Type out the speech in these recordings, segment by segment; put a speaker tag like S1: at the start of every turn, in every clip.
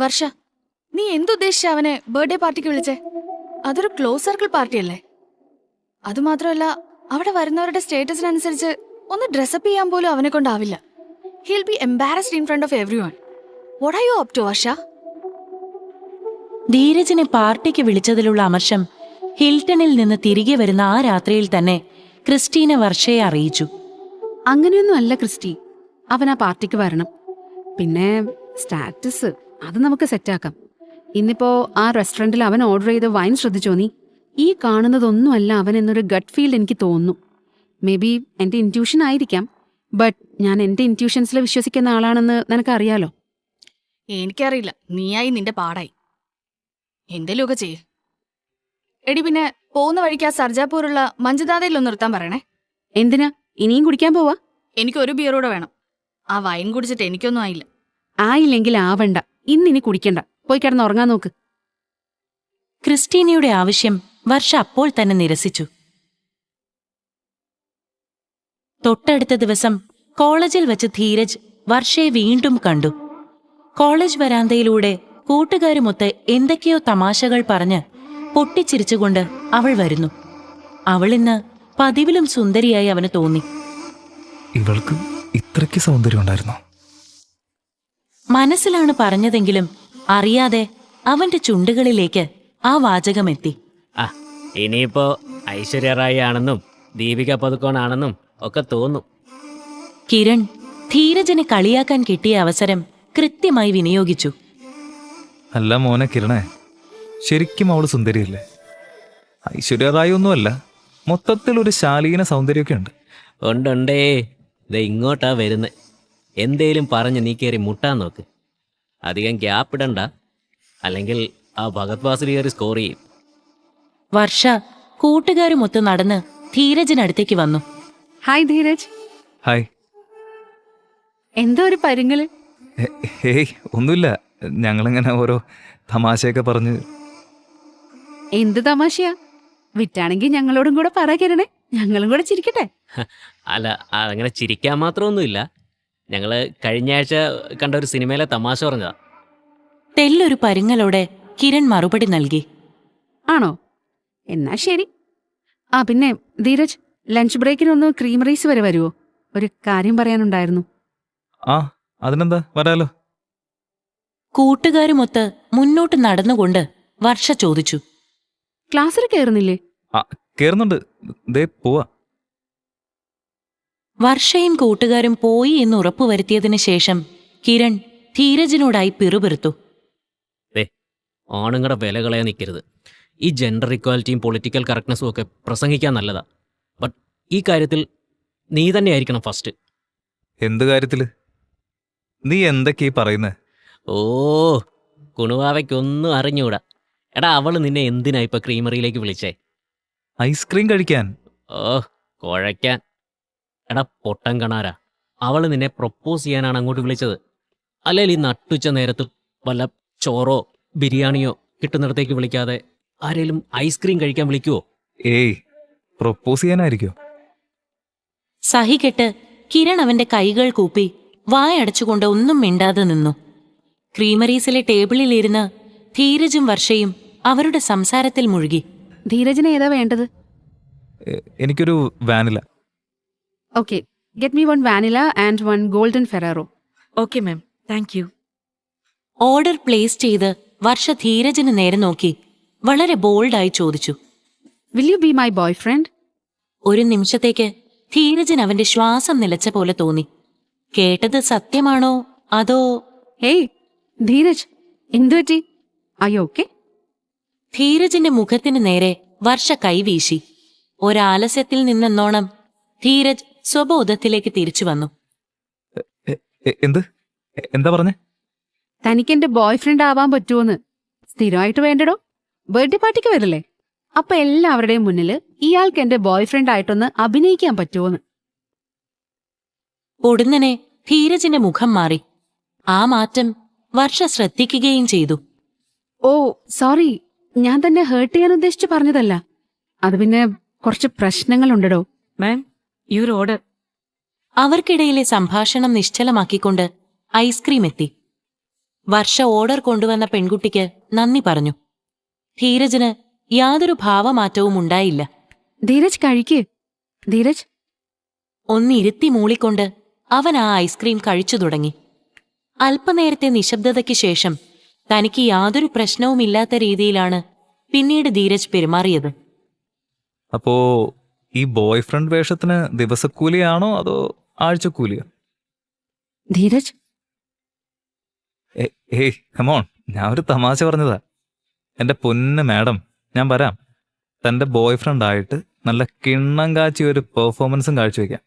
S1: വർഷ, നീ എന്തുദ്ദേശിച്ച അവനെ ബർത്ത്ഡേ പാർട്ടിക്ക് വിളിച്ചേ? അതൊരു ക്ലോസ് സർക്കിൾ പാർട്ടിയല്ലേ? അതുമാത്രമല്ല, അവിടെ വരുന്നവരുടെ സ്റ്റേറ്റസിനനുസരിച്ച് ഒന്ന് ഡ്രസ്സപ്പ് ചെയ്യാൻ പോലും അവനെ കൊണ്ടാവില്ല. He'll be embarrassed in front of everyone. What are you up to, വർഷ?
S2: ധീരജിനെ പാർട്ടിക്ക് വിളിച്ചതിലുള്ള അമർഷം ഹിൽട്ടണിൽ നിന്ന് തിരികെ വരുന്ന ആ രാത്രിയിൽ തന്നെ ക്രിസ്റ്റീന വർഷയെ അറിയിച്ചു.
S3: അങ്ങനെയൊന്നും അല്ല ക്രിസ്റ്റി, അവൻ ആ പാർട്ടിക്ക് വരണം. പിന്നെ സ്റ്റാറ്റസ് അത് നമുക്ക് സെറ്റാക്കാം. ഇന്നിപ്പോ ആ റെസ്റ്റോറന്റിൽ അവൻ ഓർഡർ ചെയ്ത വൈൻ ശ്രദ്ധിച്ചോ നീ? ഈ കാണുന്നതൊന്നുമല്ല അവൻ എന്നൊരു ഗട്ട് ഫീൽ എനിക്ക് തോന്നുന്നു. മേ ബി എന്റെ ഇൻറ്റ്യൂഷൻ ആയിരിക്കാം, ബട്ട് ഞാൻ എന്റെ ഇൻറ്റ്യൂഷൻസിൽ വിശ്വസിക്കുന്ന ആളാണെന്ന് നിനക്കറിയാലോ.
S1: എനിക്കറിയില്ല, നീയായി നിന്റെ പാടായി. എന്തേലുമൊക്കെ ചെയ്യ്. എടി, പിന്നെ പോകുന്ന വഴിക്ക് ആ സർജാപൂറുള്ള മഞ്ജുദാതയിലൊന്ന് നിർത്താൻ പറയണേ.
S3: എന്തിനാ? ഇനിയും കുടിക്കാൻ പോവാ?
S1: എനിക്ക് ഒരു ബിയറൂടെ വേണം. ആ വൈൻ കുടിച്ചിട്ട് എനിക്കൊന്നും ആയില്ല.
S3: ആയില്ലെങ്കിൽ ആവണ്ട, ഇന്നിനി കുടിക്കണ്ട, പോയി കിടന്ന് ഉറങ്ങാൻ നോക്ക്.
S2: ക്രിസ്റ്റീനയുടെ ആവശ്യം വർഷ അപ്പോൾ തന്നെ നിരസിച്ചു. തൊട്ടടുത്ത ദിവസം കോളേജിൽ വച്ച് ധീരജ് വർഷയെ വീണ്ടും കണ്ടു. കോളേജ് വരാന്തയിലൂടെ കൂട്ടുകാരുമൊത്ത് എന്തൊക്കെയോ തമാശകൾ പറഞ്ഞ് പൊട്ടിച്ചിരിച്ചുകൊണ്ട് അവൾ വരുന്നു. അവളിന്ന് പതിവിലും സുന്ദരിയായി അവന് തോന്നി.
S4: ഇവൾക്ക് ഇത്രയ്ക്ക് സൗന്ദര്യം ഉണ്ടായിരുന്നോ?
S2: മനസ്സിലാണ് പറഞ്ഞതെങ്കിലും അറിയാതെ അവന്റെ ചുണ്ടുകളിലേക്ക് ആ വാചകമെത്തി.
S5: ഇനിയിപ്പോ ഐശ്വര്യ റായി ആണെന്നും ദീപിക പദുക്കോണാണെന്നും ഒക്കെ തോന്നും.
S2: കിരൺ ധീരജിനെ കളിയാക്കാൻ കിട്ടിയ അവസരം കൃത്യമായി വിനിയോഗിച്ചു.
S4: അല്ല മോനെ കിരണേ, ശരിക്കും അവള് സുന്ദരിയല്ലേ? ഐശ്വര്യ റായി ഒന്നുമല്ല, മൊത്തത്തിൽ ഒരു ശാലീന സൗന്ദര്യമൊക്കെ ഉണ്ട്.
S5: ഉണ്ടേ, ദേ ഇങ്ങോട്ടാ വരുന്നത്. എന്തേലും പറഞ്ഞ് നീ കയറി മുട്ടാൻ നോക്ക്. അധികം ഗ്യാപ്പ് ഇടണ്ട, അല്ലെങ്കിൽ ആ ഭഗത് വാസുരി കയറി സ്കോർ ചെയ്യും.
S2: വർഷ കൂട്ടുകാരുമൊത്ത് നടന്ന് ധീരജിനടുത്തേക്ക് വന്നു.
S3: ഹായ് ധീരജ്.
S4: ഹായ്.
S3: എന്താ ഒരു പരുങ്ങല്?
S4: ഹേയ് ഒന്നുമില്ല, ഞങ്ങളിങ്ങനെ ഓരോ തമാശയൊക്കെ പറഞ്ഞ്.
S3: എന്ത് തമാശയാ? വിറ്റാണെങ്കിൽ ഞങ്ങളോടും കൂടെ പറ കിരണേ, ഞങ്ങളും കൂടെ ചിരിക്കട്ടെ.
S5: അല്ല, അതങ്ങനെ ചിരിക്കാൻ മാത്രമൊന്നുമില്ല. ഞങ്ങൾ കഴിഞ്ഞ ആഴ്ച കണ്ട ഒരു സിനിമയിലെ തമാശ പറഞ്ഞതാ.
S2: തെല്ലൊരു പരുങ്ങലോടെ കിരൺ മറുപടി നൽകി.
S3: ആണോ? എന്നാ ശരി. ആ പിന്നെ ധീരജ്, ലഞ്ച് ബ്രേക്കിനൊന്ന് ക്രീമറീസ് വരെ വരുമോ? ഒരു കാര്യം പറയാനുണ്ടായിരുന്നു.
S4: ആ, അതിനെന്താ, വരാലോ.
S2: കൂട്ടുകാരുമൊത്ത് മുന്നോട്ട് നടന്നുകൊണ്ട് വർഷ ചോദിച്ചു.
S3: ക്ലാസ്സിൽ കയറുന്നില്ലേ?
S4: ആ, കേറുന്നുണ്ട്, ദേ പോവാ.
S2: വർഷയും കൂട്ടുകാരും പോയി എന്ന് ഉറപ്പുവരുത്തിയതിനു ശേഷം കിരൺ ധീരജിനോടായി പിറുപിറുത്തു.
S5: ആണുങ്ങളുടെ വില കളയാൻ നിൽക്കരുത്. ഈ ജെൻഡർ ഇക്വാലിറ്റിയും പൊളിറ്റിക്കൽ കറക്റ്റ്നെസ്സും ഒക്കെ പ്രസംഗിക്കാൻ നല്ലതാ. ബട്ട് ഈ കാര്യത്തിൽ നീ തന്നെയായിരിക്കണം ഫസ്റ്റ്.
S4: എന്ത് കാര്യത്തില്? നീ എന്തൊക്കെയാ പറയുന്നേ?
S5: ഓ, കുണുവാവയ്ക്കൊന്നും അറിഞ്ഞൂടാ. എടാ, അവള് നിന്നെ എന്തിനാ ഇപ്പൊ ക്രീമറിയിലേക്ക് വിളിച്ചേ?
S4: ഐസ്ക്രീം കഴിക്കാൻ.
S5: ഓ, കുഴയ്ക്കാൻ. എടാ പൊട്ടൻ കണാരാ, അവള് നിന്നെ പ്രൊപ്പോസ് ചെയ്യാനാണ് അങ്ങോട്ട് വിളിച്ചത്. അല്ലെങ്കിൽ ഈ നട്ടുച്ച നേരത്ത് വല്ല ചോറോ ബിരിയാണിയോ കിട്ടുന്നിടത്തേക്ക് വിളിക്കാതെ ആരേലും ഐസ്ക്രീം കഴിക്കാൻ വിളിക്കുവോ?
S4: ഏയ്, പ്രൊപ്പോസ് ചെയ്യാനായിരിക്കോ?
S2: സഹികെട്ട് കിരൺ അവന്റെ കൈകൾ കൂപ്പി വായടച്ചുകൊണ്ട് ഒന്നും മിണ്ടാതെ നിന്നു. ക്രീമറീസിലെ ടേബിളിലിരുന്ന് ധീരജും വർഷയും അവരുടെ സംസാരത്തിൽ മുഴുകി.
S3: ധീരജിന് ഏതാ വേണ്ടത്?
S4: എനിക്കൊരു vanilla.
S3: Okay, get me 1 vanilla and 1 golden Ferrero.
S6: Okay ma'am, thank you.
S2: Order place ചെയ്ത് വർഷ ധീരജിന് നേരെ നോക്കി വളരെ ബോൾഡായി ചോദിച്ചു.
S3: Will you be my boy friend?
S2: ഒരു നിമിഷത്തേക്ക് ധീരജിന് അവന്റെ ശ്വാസം നിലച്ച പോലെ തോന്നി. കേട്ടത് സത്യമാണോ അതോ?
S3: ഹേയ് ധീരജ്, എന്തുപറ്റി? അയ്യോ, ഓക്കെ.
S2: ധീരജിന്റെ മുഖത്തിന് നേരെ വർഷ കൈവീശി. ഒരാലസ്യത്തിൽ നിന്നെന്നോണം ധീരജ് സ്വബോധത്തിലേക്ക് തിരിച്ചു വന്നു.
S4: എന്താ പറഞ്ഞേ?
S3: തനിക്കെന്റെ ബോയ് ഫ്രണ്ട് ആവാൻ പറ്റുമോന്ന്? സ്ഥിരമായിട്ട് വേണ്ടടോ. ബർത്ത്ഡേ പാർട്ടിക്ക് വരില്ലേ? അപ്പൊ എല്ലാവരുടെയും മുന്നിൽ ഇയാൾക്ക് എന്റെ ബോയ് ഫ്രണ്ട് ആയിട്ടൊന്ന് അഭിനയിക്കാൻ പറ്റുമോന്ന്.
S2: പൊടുന്നനെ ധീരജിന്റെ മുഖം മാറി. ആ മാറ്റം വർഷ ശ്രദ്ധിക്കുകയും ചെയ്തു.
S3: ഓ സോറി, ഞാൻ തന്നെ ഹേർട്ട് ചെയ്യാൻ ഉദ്ദേശിച്ച് പറഞ്ഞതല്ല. അത് പിന്നെ കുറച്ച് പ്രശ്നങ്ങളുണ്ടോ.
S6: മാം, യുവർ ഓർഡർ.
S2: അവർക്കിടയിലെ സംഭാഷണം നിശ്ചലമാക്കിക്കൊണ്ട് ഐസ്ക്രീം എത്തി. വർഷ ഓർഡർ കൊണ്ടുവന്ന പെൺകുട്ടിക്ക് നന്ദി പറഞ്ഞു. ധീരജിന് യാതൊരു ഭാവമാറ്റവും ഉണ്ടായില്ല.
S3: ധീരജ് കഴിക്ക്. ധീരജ്.
S2: ഒന്നിരുത്തി മൂളിക്കൊണ്ട് അവൻ ആ ഐസ്ക്രീം കഴിച്ചു തുടങ്ങി. അല്പനേരത്തെ നിശബ്ദതയ്ക്ക് ശേഷം തനിക്ക് യാതൊരു പ്രശ്നവുമില്ലാത്ത രീതിയിലാണ് പിന്നീട് ധീരജ് പെരുമാറിയത്.
S4: അപ്പോ ഈ ബോയ് ഫ്രണ്ട് വേഷത്തിന് ദിവസക്കൂലിയാണോ അതോ ആഴ്ചക്കൂലിയോ?
S3: ധീരജ്.
S4: ഏയ് കമോൺ, ഞാൻ ഒരു തമാശ പറഞ്ഞതാ. എൻ്റെ പൊന്ന് മാഡം, ഞാൻ വരാം. തൻ്റെ ബോയ് ഫ്രണ്ട് ആയിട്ട് നല്ല കിണ്ണം കാച്ചി ഒരു പെർഫോമൻസും കാഴ്ചവെക്കാം.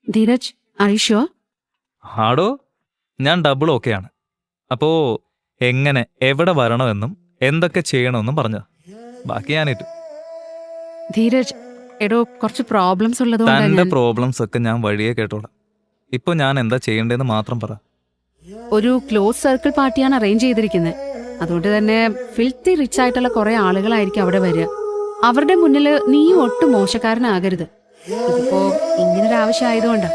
S3: Dheeraj, are you sure?
S4: ആടോ, ഞാൻ ഡബിൾ ഓക്കെയാണ്. അപ്പോ എങ്ങനെ, എവിടെ വരണമെന്നും എന്തൊക്കെ ചെയ്യണമെന്നും പറഞ്ഞതാ. ബാക്കി ഞാനേറ്റു.
S3: ധീരജ്, എടോ കുറച്ച് പ്രോബ്ലംസ് ഉള്ളതുകൊണ്ടാണ്
S4: തൻ്റെ
S3: ഞാൻ
S4: പ്രോബ്ലംസ് ഒക്കെ ഞാൻ വഴിയെ കേട്ടോളാം. ഇപ്പൊ ഞാൻ എന്താ ചെയ്യേണ്ടതെന്ന് മാത്രം പറ.
S3: ഒരു ക്ലോസ് സർക്കിൾ പാർട്ടിയാണ് അറേഞ്ച് ചെയ്തിരിക്കുന്നത്. അതുകൊണ്ട് തന്നെ ഫിൽത്തി റിച്ച് ആയിട്ടുള്ള കുറെ ആളുകളായിരിക്കും അവിടെ വരിക. അവരുടെ മുന്നിൽ നീയും ഒട്ടും മോശക്കാരനാകരുത്. ഇതിപ്പോ ഇങ്ങനൊരു ആവശ്യം ആയതുകൊണ്ടാ.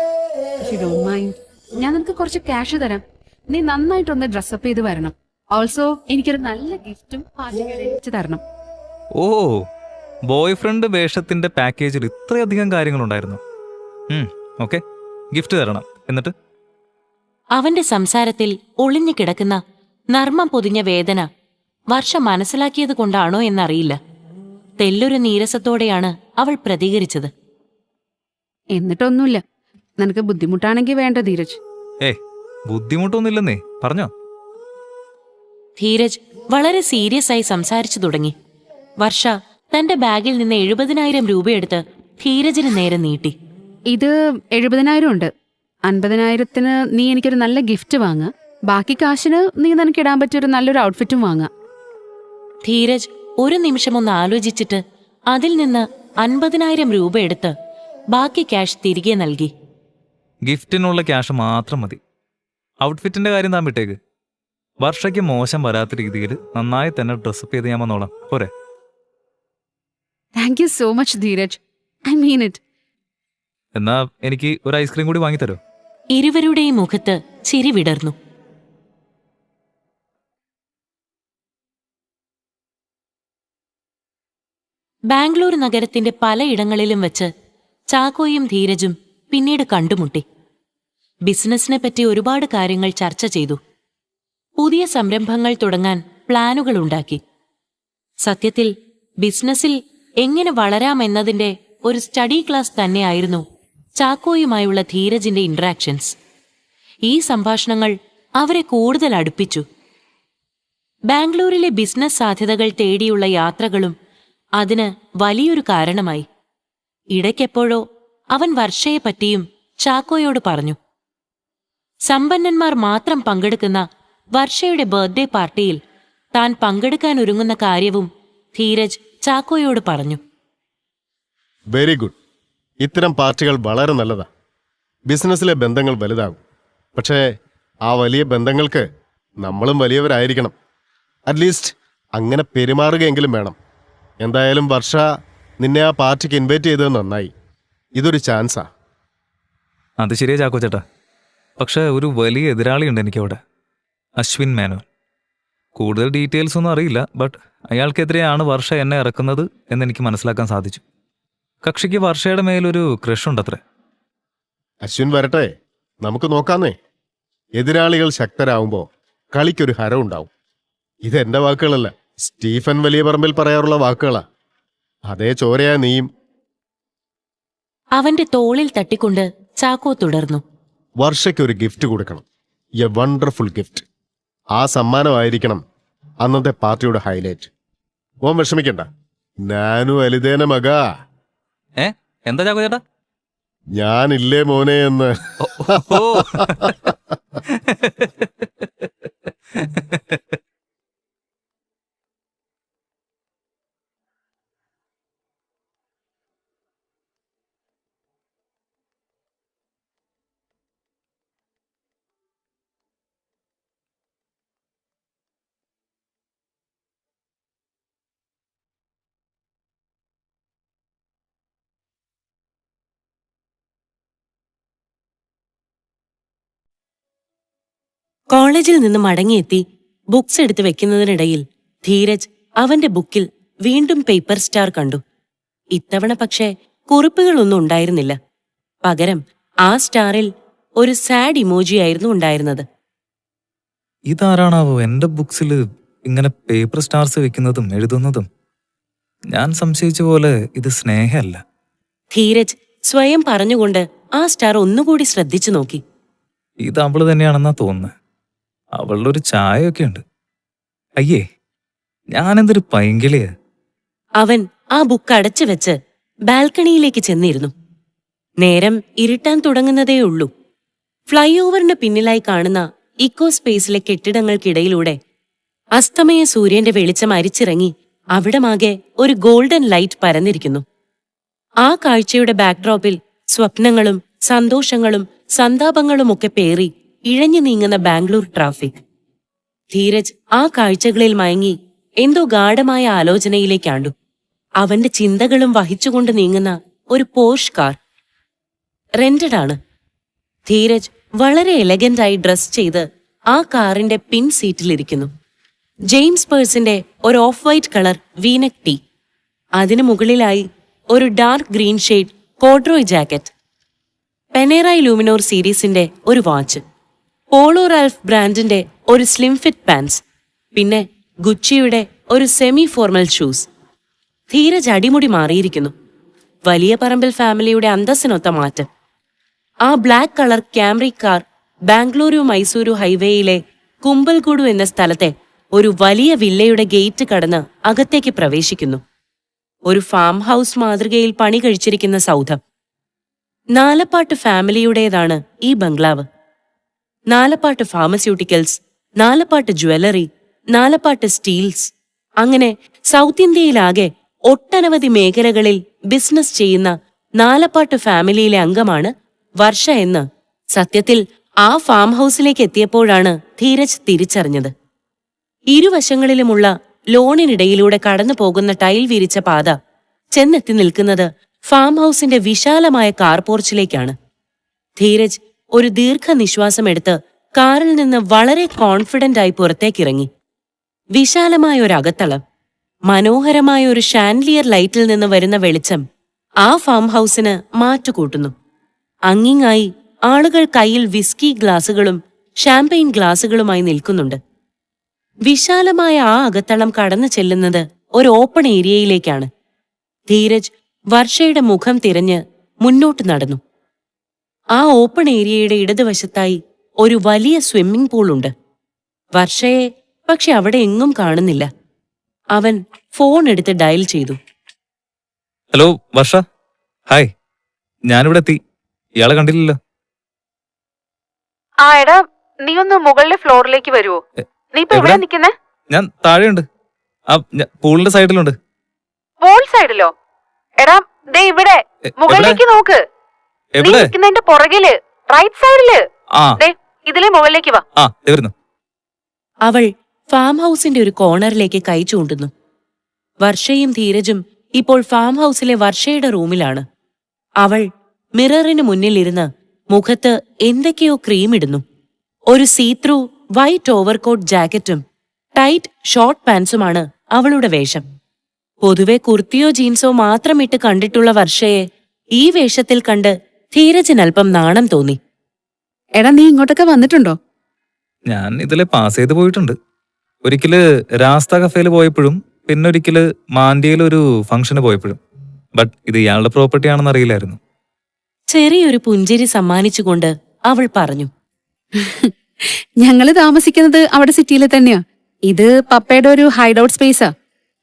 S3: ഇഫ് യു ഡോണ്ട് മൈൻഡ്, ഞാൻ നിനക്ക് കുറച്ച് ക്യാഷ് തരാം. നീ നന്നായിട്ടൊന്ന് ഡ്രസ്സപ്പ് ചെയ്ത് വരണം. ഓൾസോ എനിക്കൊരു നല്ല ഗിഫ്റ്റും പാർട്ടിക്ക് തരണം.
S4: ഓ, ബോയ് ഫ്രണ്ട് വേഷത്തിന്റെ പാക്കേജിൽ ഇത്രയധികം കാര്യങ്ങളുണ്ടായിരുന്നു. ഓക്കെ, ഗിഫ്റ്റ് തരണം. എന്നിട്ട്
S2: അവന്റെ സംസാരത്തിൽ ഒളിഞ്ഞു കിടക്കുന്ന നർമ്മം പൊതിഞ്ഞ വേദന വർഷ മനസ്സിലാക്കിയത് കൊണ്ടാണോ എന്നറിയില്ല. തെല്ലൊരു നീരസത്തോടെയാണ് അവൾ പ്രതികരിച്ചത്.
S3: എന്നിട്ടൊന്നുമില്ല, നിനക്ക് ബുദ്ധിമുട്ടാണെങ്കിൽ വേണ്ട ധീരജ്.
S4: ബുദ്ധിമുട്ടൊന്നുമില്ലെന്നേ, പറഞ്ഞോ.
S2: ധീരജ് വളരെ സീരിയസ് ആയി സംസാരിച്ചു തുടങ്ങി. വർഷ തന്റെ ബാഗിൽ നിന്ന് 70,000 രൂപയെടുത്ത് ധീരജിന് നേരെ നീട്ടി.
S3: ഇത് 70,000 ഉണ്ട്. 50,000-ന് നീ എനിക്കൊരു നല്ല ഗിഫ്റ്റ് വാങ്ങുക. ബാക്കി കാശിന് നീ നിനക്ക് ഇടാൻ പറ്റിയൊരു നല്ലൊരു ഔട്ട്ഫിറ്റും വാങ്ങുക.
S2: ധീരജ് ഒരു നിമിഷമൊന്ന് ആലോചിച്ചിട്ട് അതിൽ നിന്ന് 50,000 രൂപ എടുത്ത് ബാക്കി ക്യാഷ് തിരികെ നൽകി.
S4: ഗിഫ്റ്റിനുള്ള ക്യാഷ് മാത്രം മതി. ഔട്ട്ഫിറ്റിന്റെ കാര്യം താൻ വിട്ടേക്ക്. വർഷയ്ക്ക് മോശം വരാത്ത രീതിയിൽ നന്നായി തന്നെ ഡ്രസ്സപ്പ് ചെയ്ത് ഞാൻ വന്നോളാം, പോരെ?
S3: Thank you so much Dheeraj, I mean it.
S4: എന്നാ എനിക്ക് ഒരു ഐസ്ക്രീം കൂടി വാങ്ങിത്തരോ?
S2: ഇരുവരുടെയും മുഖത്ത് ചിരി വിടർന്നു. ബാംഗ്ലൂർ നഗരത്തിന്റെ പലയിടങ്ങളിലും വെച്ച് ചാക്കോയും ധീരജും പിന്നീട് കണ്ടുമുട്ടി. ബിസിനസിനെ പറ്റി ഒരുപാട് കാര്യങ്ങൾ ചർച്ച ചെയ്തു. പുതിയ സംരംഭങ്ങൾ തുടങ്ങാൻ പ്ലാനുകളുണ്ടാക്കി. സത്യത്തിൽ ബിസിനസ്സിൽ എങ്ങനെ വളരാമെന്നതിന്റെ ഒരു സ്റ്റഡി ക്ലാസ് തന്നെയായിരുന്നു ചാക്കോയുമായുള്ള ധീരജിന്റെ ഇന്ററാക്ഷൻസ്. ഈ സംഭാഷണങ്ങൾ അവരെ കൂടുതൽ അടുപ്പിച്ചു. ബാംഗ്ലൂരിലെ ബിസിനസ് സാധ്യതകൾ തേടിയുള്ള യാത്രകളും അതിന് വലിയൊരു കാരണമായി. ഇടയ്ക്കെപ്പോഴോ അവൻ വർഷയെപ്പറ്റിയും ചാക്കോയോട് പറഞ്ഞു. സമ്പന്നന്മാർ മാത്രം പങ്കെടുക്കുന്ന വർഷയുടെ ബർത്ത്ഡേ പാർട്ടിയിൽ താൻ പങ്കെടുക്കാനൊരുങ്ങുന്ന കാര്യവും ധീരജ് ചാക്കോയോട് പറഞ്ഞു.
S7: Very good. ഇത്തരം പാർട്ടികൾ വളരെ നല്ലതാ. ബിസിനസ്സിലെ ബന്ധങ്ങൾ വലുതാകും. പക്ഷേ ആ വലിയ ബന്ധങ്ങൾക്ക് നമ്മളും വലിയവരായിരിക്കണം. അറ്റ്ലീസ്റ്റ് അങ്ങനെ പെരുമാറുകയെങ്കിലും വേണം. എന്തായാലും വർഷ നിന്നെ ആ പാർട്ടിക്ക് ഇൻവൈറ്റ് ചെയ്തത് നന്നായി. ഇതൊരു ചാൻസാ.
S4: അത് ശരിയാ ചാക്കോ ചേട്ടാ. പക്ഷെ ഒരു വലിയ എതിരാളിയുണ്ട് എനിക്കവിടെ, അശ്വിൻ മേനോൻ. കൂടുതൽ ഡീറ്റെയിൽസ് ഒന്നും അറിയില്ല, ബട്ട് അയാൾക്കെതിരെയാണ് വർഷ എന്നെ ഇറക്കുന്നത് എന്നെനിക്ക് മനസ്സിലാക്കാൻ സാധിച്ചു. കക്ഷിക്ക് വർഷയുടെ മേലൊരു ക്രഷുണ്ടത്രേ.
S7: അശ്വിൻ വരട്ടെ, നമുക്ക് നോക്കാന്നേ. എതിരാളികൾ ശക്തരാകുമ്പോൾ കളിക്കൊരു ഹരം ഉണ്ടാവും. ഇതെന്റെ വാക്കുകളല്ല, സ്റ്റീഫൻ വലിയ പറമ്പിൽ പറയാറുള്ള വാക്കുകളാ. അതേ ചോരയാ നീയും.
S2: അവന്റെ തോളിൽ തട്ടിക്കൊണ്ട് ചാക്കോ തുടർന്നു.
S7: വർഷയ്ക്കൊരു ഗിഫ്റ്റ് കൊടുക്കണം. A wonderful gift. ആ സമ്മാനമായിരിക്കണം അന്നത്തെ പാർട്ടിയുടെ ഹൈലൈറ്റ്. ഓൻ വിഷമിക്കണ്ട, ഞാനും അലിതേന മകാ.
S4: എന്താ ചാക്കോ ചേട്ടാ?
S7: ഞാനില്ലേ മോനെ എന്ന്.
S4: ഓ
S2: കോളേജിൽ നിന്ന് മടങ്ങിയെത്തി ബുക്സ് എടുത്ത് വെക്കുന്നതിനിടയിൽ ധീരജ് അവന്റെ ബുക്കിൽ വീണ്ടും പേപ്പർ സ്റ്റാർ കണ്ടു. ഇത്തവണ പക്ഷേ കുറിപ്പുകളൊന്നും ഉണ്ടായിരുന്നില്ല. പകരം ആ സ്റ്റാറിൽ ഒരു സാഡ് ഇമോജിയായിരുന്നു ഉണ്ടായിരുന്നത്.
S4: ഇതാരാണാവോ എന്റെ ബുക്സിൽ ഇങ്ങനെ പേപ്പർ സ്റ്റാർസ് വെക്കുന്നതും എഴുതുന്നതും? ഞാൻ സംശയിച്ച പോലെ ഇത് സ്നേഹമല്ല.
S2: ധീരജ് സ്വയം പറഞ്ഞുകൊണ്ട് ആ സ്റ്റാർ ഒന്നുകൂടി ശ്രദ്ധിച്ചു നോക്കി.
S4: ഇത് അവള് തന്നെയാണെന്നാ തോന്നുന്നത്. അവളുടെ ഒരു ചായയൊക്കെ ഉണ്ട്. അയ്യേ, ഞാനെന്തൊരു പൈങ്കിളിയാ.
S2: അവൻ ആ ബുക്ക് അടച്ചു വെച്ച് ബാൽക്കണിയിലേക്ക് ചെന്നിരുന്നു. നേരം ഇരുട്ടാൻ തുടങ്ങുന്നതേയുള്ളൂ. ഫ്ലൈ ഓവറിന് പിന്നിലായി കാണുന്ന ഇക്കോ സ്പേസിലെ കെട്ടിടങ്ങൾക്കിടയിലൂടെ അസ്തമയ സൂര്യന്റെ വെളിച്ചം അരിച്ചിറങ്ങി അവിടമാകെ ഒരു ഗോൾഡൻ ലൈറ്റ് പരന്നിരിക്കുന്നു. ആ കാഴ്ചയുടെ ബാക്ക്ഡ്രോപ്പിൽ സ്വപ്നങ്ങളും സന്തോഷങ്ങളും സന്താപങ്ങളുമൊക്കെ പേറി ഇഴഞ്ഞു നീങ്ങുന്ന ബാംഗ്ലൂർ ട്രാഫിക്. ധീരജ് ആ കാഴ്ചകളിൽ മയങ്ങി എന്തോ ഗാഢമായ ആലോചനയിലേക്കാണ്ടു. അവന്റെ ചിന്തകളും വഹിച്ചുകൊണ്ട് നീങ്ങുന്ന ഒരു പോഷ് കാർ റെന്റഡാണ്. ധീരജ് വളരെ എലഗന്റായി ഡ്രസ് ചെയ്ത് ആ കാറിന്റെ പിൻ സീറ്റിലിരിക്കുന്നു. ജെയിംസ് പേഴ്സിന്റെ ഒരു off white colour v neck tee, അതിനു മുകളിലായി ഒരു dark green shade corduroy jacket, Panerai Luminor സീരീസിന്റെ ഒരു വാച്ച്, പോളോ റാൽഫ് ബ്രാൻഡിന്റെ ഒരു സ്ലിം ഫിറ്റ് പാൻസ്, പിന്നെ ഗുച്ചിയുടെ ഒരു സെമി ഫോർമൽ ഷൂസ്. ധീരജ് അടിമുടി മാറിയിരിക്കുന്നു. വലിയ പറമ്പിൽ ഫാമിലിയുടെ അന്തസ്സിനൊത്ത മാറ്റം. ആ black colour ക്യാമറി car Bengaluru Mysuru ഹൈവേയിലെ കുമ്പൽഗുഡു എന്ന സ്ഥലത്തെ ഒരു വലിയ വില്ലയുടെ ഗേറ്റ് കടന്ന് അകത്തേക്ക് പ്രവേശിക്കുന്നു. ഒരു ഫാം ഹൗസ് മാതൃകയിൽ പണി കഴിച്ചിരിക്കുന്ന സൗധം. നാലപ്പാട്ട് ഫാമിലിയുടേതാണ് ഈ ബംഗ്ലാവ്. Nalappat pharmaceuticals, Nalappat jewellery, Nalappat steels, അങ്ങനെ സൗത്ത് ഇന്ത്യയിലാകെ ഒട്ടനവധി മേഖലകളിൽ ബിസിനസ് ചെയ്യുന്ന നാലപ്പാട്ട് ഫാമിലിയിലെ അംഗമാണ് വർഷ എന്ന് സത്യത്തിൽ ആ ഫാം ഹൗസിലേക്ക് എത്തിയപ്പോഴാണ് ധീരജ് തിരിച്ചറിഞ്ഞത്. ഇരുവശങ്ങളിലുമുള്ള ലോണിനിടയിലൂടെ കടന്നു പോകുന്ന ടൈൽ വിരിച്ച പാത ചെന്നെത്തി നിൽക്കുന്നത് ഫാം ഹൗസിന്റെ വിശാലമായ കാർ പോർച്ചിലേക്കാണ്. ധീരജ് ഒരു ദീർഘനിശ്വാസമെടുത്ത് കാറിൽ നിന്ന് വളരെ കോൺഫിഡന്റ് ആയി പുറത്തേക്കിറങ്ങി. വിശാലമായ ഒരു അകത്തളം, മനോഹരമായ ഒരു ഷാൻലിയർ ലൈറ്റിൽ നിന്ന് വരുന്ന വെളിച്ചം ആ ഫാം ഹൗസിന് മാറ്റുകൂട്ടുന്നു. അങ്ങിങ്ങായി ആളുകൾ കയ്യിൽ വിസ്കി ഗ്ലാസുകളും ഷാമ്പെയിൻ ഗ്ലാസുകളുമായി നിൽക്കുന്നുണ്ട്. വിശാലമായ ആ അകത്തളം കടന്നു ചെല്ലുന്നത് ഒരു ഓപ്പൺ ഏരിയയിലേക്കാണ്. ധീരജ് വർഷയുടെ മുഖം തിരഞ്ഞ് മുന്നോട്ട് നടന്നു. ആ ഓപ്പൺ ഏരിയയുടെ ഇടതുവശത്തായി ഒരു വലിയ സ്വിമ്മിംഗ് പൂളുണ്ട്. വർഷയെ പക്ഷെ അവിടെ എങ്ങും കാണുന്നില്ല. അവൻ ഫോൺ എടുത്ത് ഡയൽ ചെയ്തു.
S4: ഹലോ വർഷ, ഹായ്, ഞാനിവിടെ എത്തി. ഇയാളെ കണ്ടില്ലല്ലോ.
S3: ആ എടാ, നീ ഒന്ന് മുകളിലെ ഫ്ലോറിലേക്ക് വരുവോ? നീ ഇപ്പൊ എവിടെ നിക്കുന്നേ?
S4: ഞാൻ താഴെയുണ്ട്, ആ പൂളിന്റെ സൈഡിലുണ്ട്.
S3: പോൾ സൈഡിലോ? എടാ ദേ ഇവിടെ മുകളിലേക്ക് നോക്ക്. നീ
S4: എവിടെ?
S3: നിൽക്കുന്നതിന്റെ പുറകില് റൈറ്റ് സൈഡില്.
S4: ആ
S3: ദേ ഇതിലെ മുകളിലേക്ക് വാ.
S4: ആ വരുന്നു.
S2: അവൾ ഫാം ഹൗസിന്റെ ഒരു കോർണറിലേക്ക് കൈ ചൂണ്ടുന്നു. വർഷയും ധീരജും ഇപ്പോൾ ഫാം ഹൗസിലെ വർഷയുടെ റൂമിലാണ്. അവൾ മിററിന് മുന്നിലിരുന്ന് മുഖത്ത് എന്തൊക്കെയോ ക്രീമിടുന്നു. ഒരു സീത്രൂ വൈറ്റ് ഓവർകോട്ട് ജാക്കറ്റും ടൈറ്റ് ഷോർട്ട് പാൻസുമാണ് അവളുടെ വേഷം. പൊതുവെ കുർത്തിയോ ജീൻസോ മാത്രം ഇട്ട് കണ്ടിട്ടുള്ള വർഷയെ ഈ വേഷത്തിൽ കണ്ട് ധീരജിനൽപ്പം നാണം തോന്നി.
S3: എടാ നീ ഇങ്ങോട്ടൊക്കെ വന്നിട്ടുണ്ടോ?
S4: ഞാൻ ഇതിലെ പാസ് ചെയ്ത് പോയിട്ടുണ്ട്. ഒരിക്കല് രാസ്ത കഫേയിൽ പോയപ്പോഴും പിന്നൊരിക്കല് മാൻഡിയയിലൊരു ഫംഗ്ഷന് പോയപ്പോഴും. ബട്ട് ഇത് ഇയാളുടെ പ്രോപ്പർട്ടി ആണെന്ന് അറിയില്ലായിരുന്നു.
S2: ചെറിയൊരു പുഞ്ചിരി സമ്മാനിച്ചുകൊണ്ട് അവൾ പറഞ്ഞു.
S3: ഞങ്ങള് താമസിക്കുന്നത് അവിടെ സിറ്റിയിൽ തന്നെയാ. ഇത് പപ്പയുടെ ഒരു ഹൈഡ് ഔട്ട് സ്പേസാ.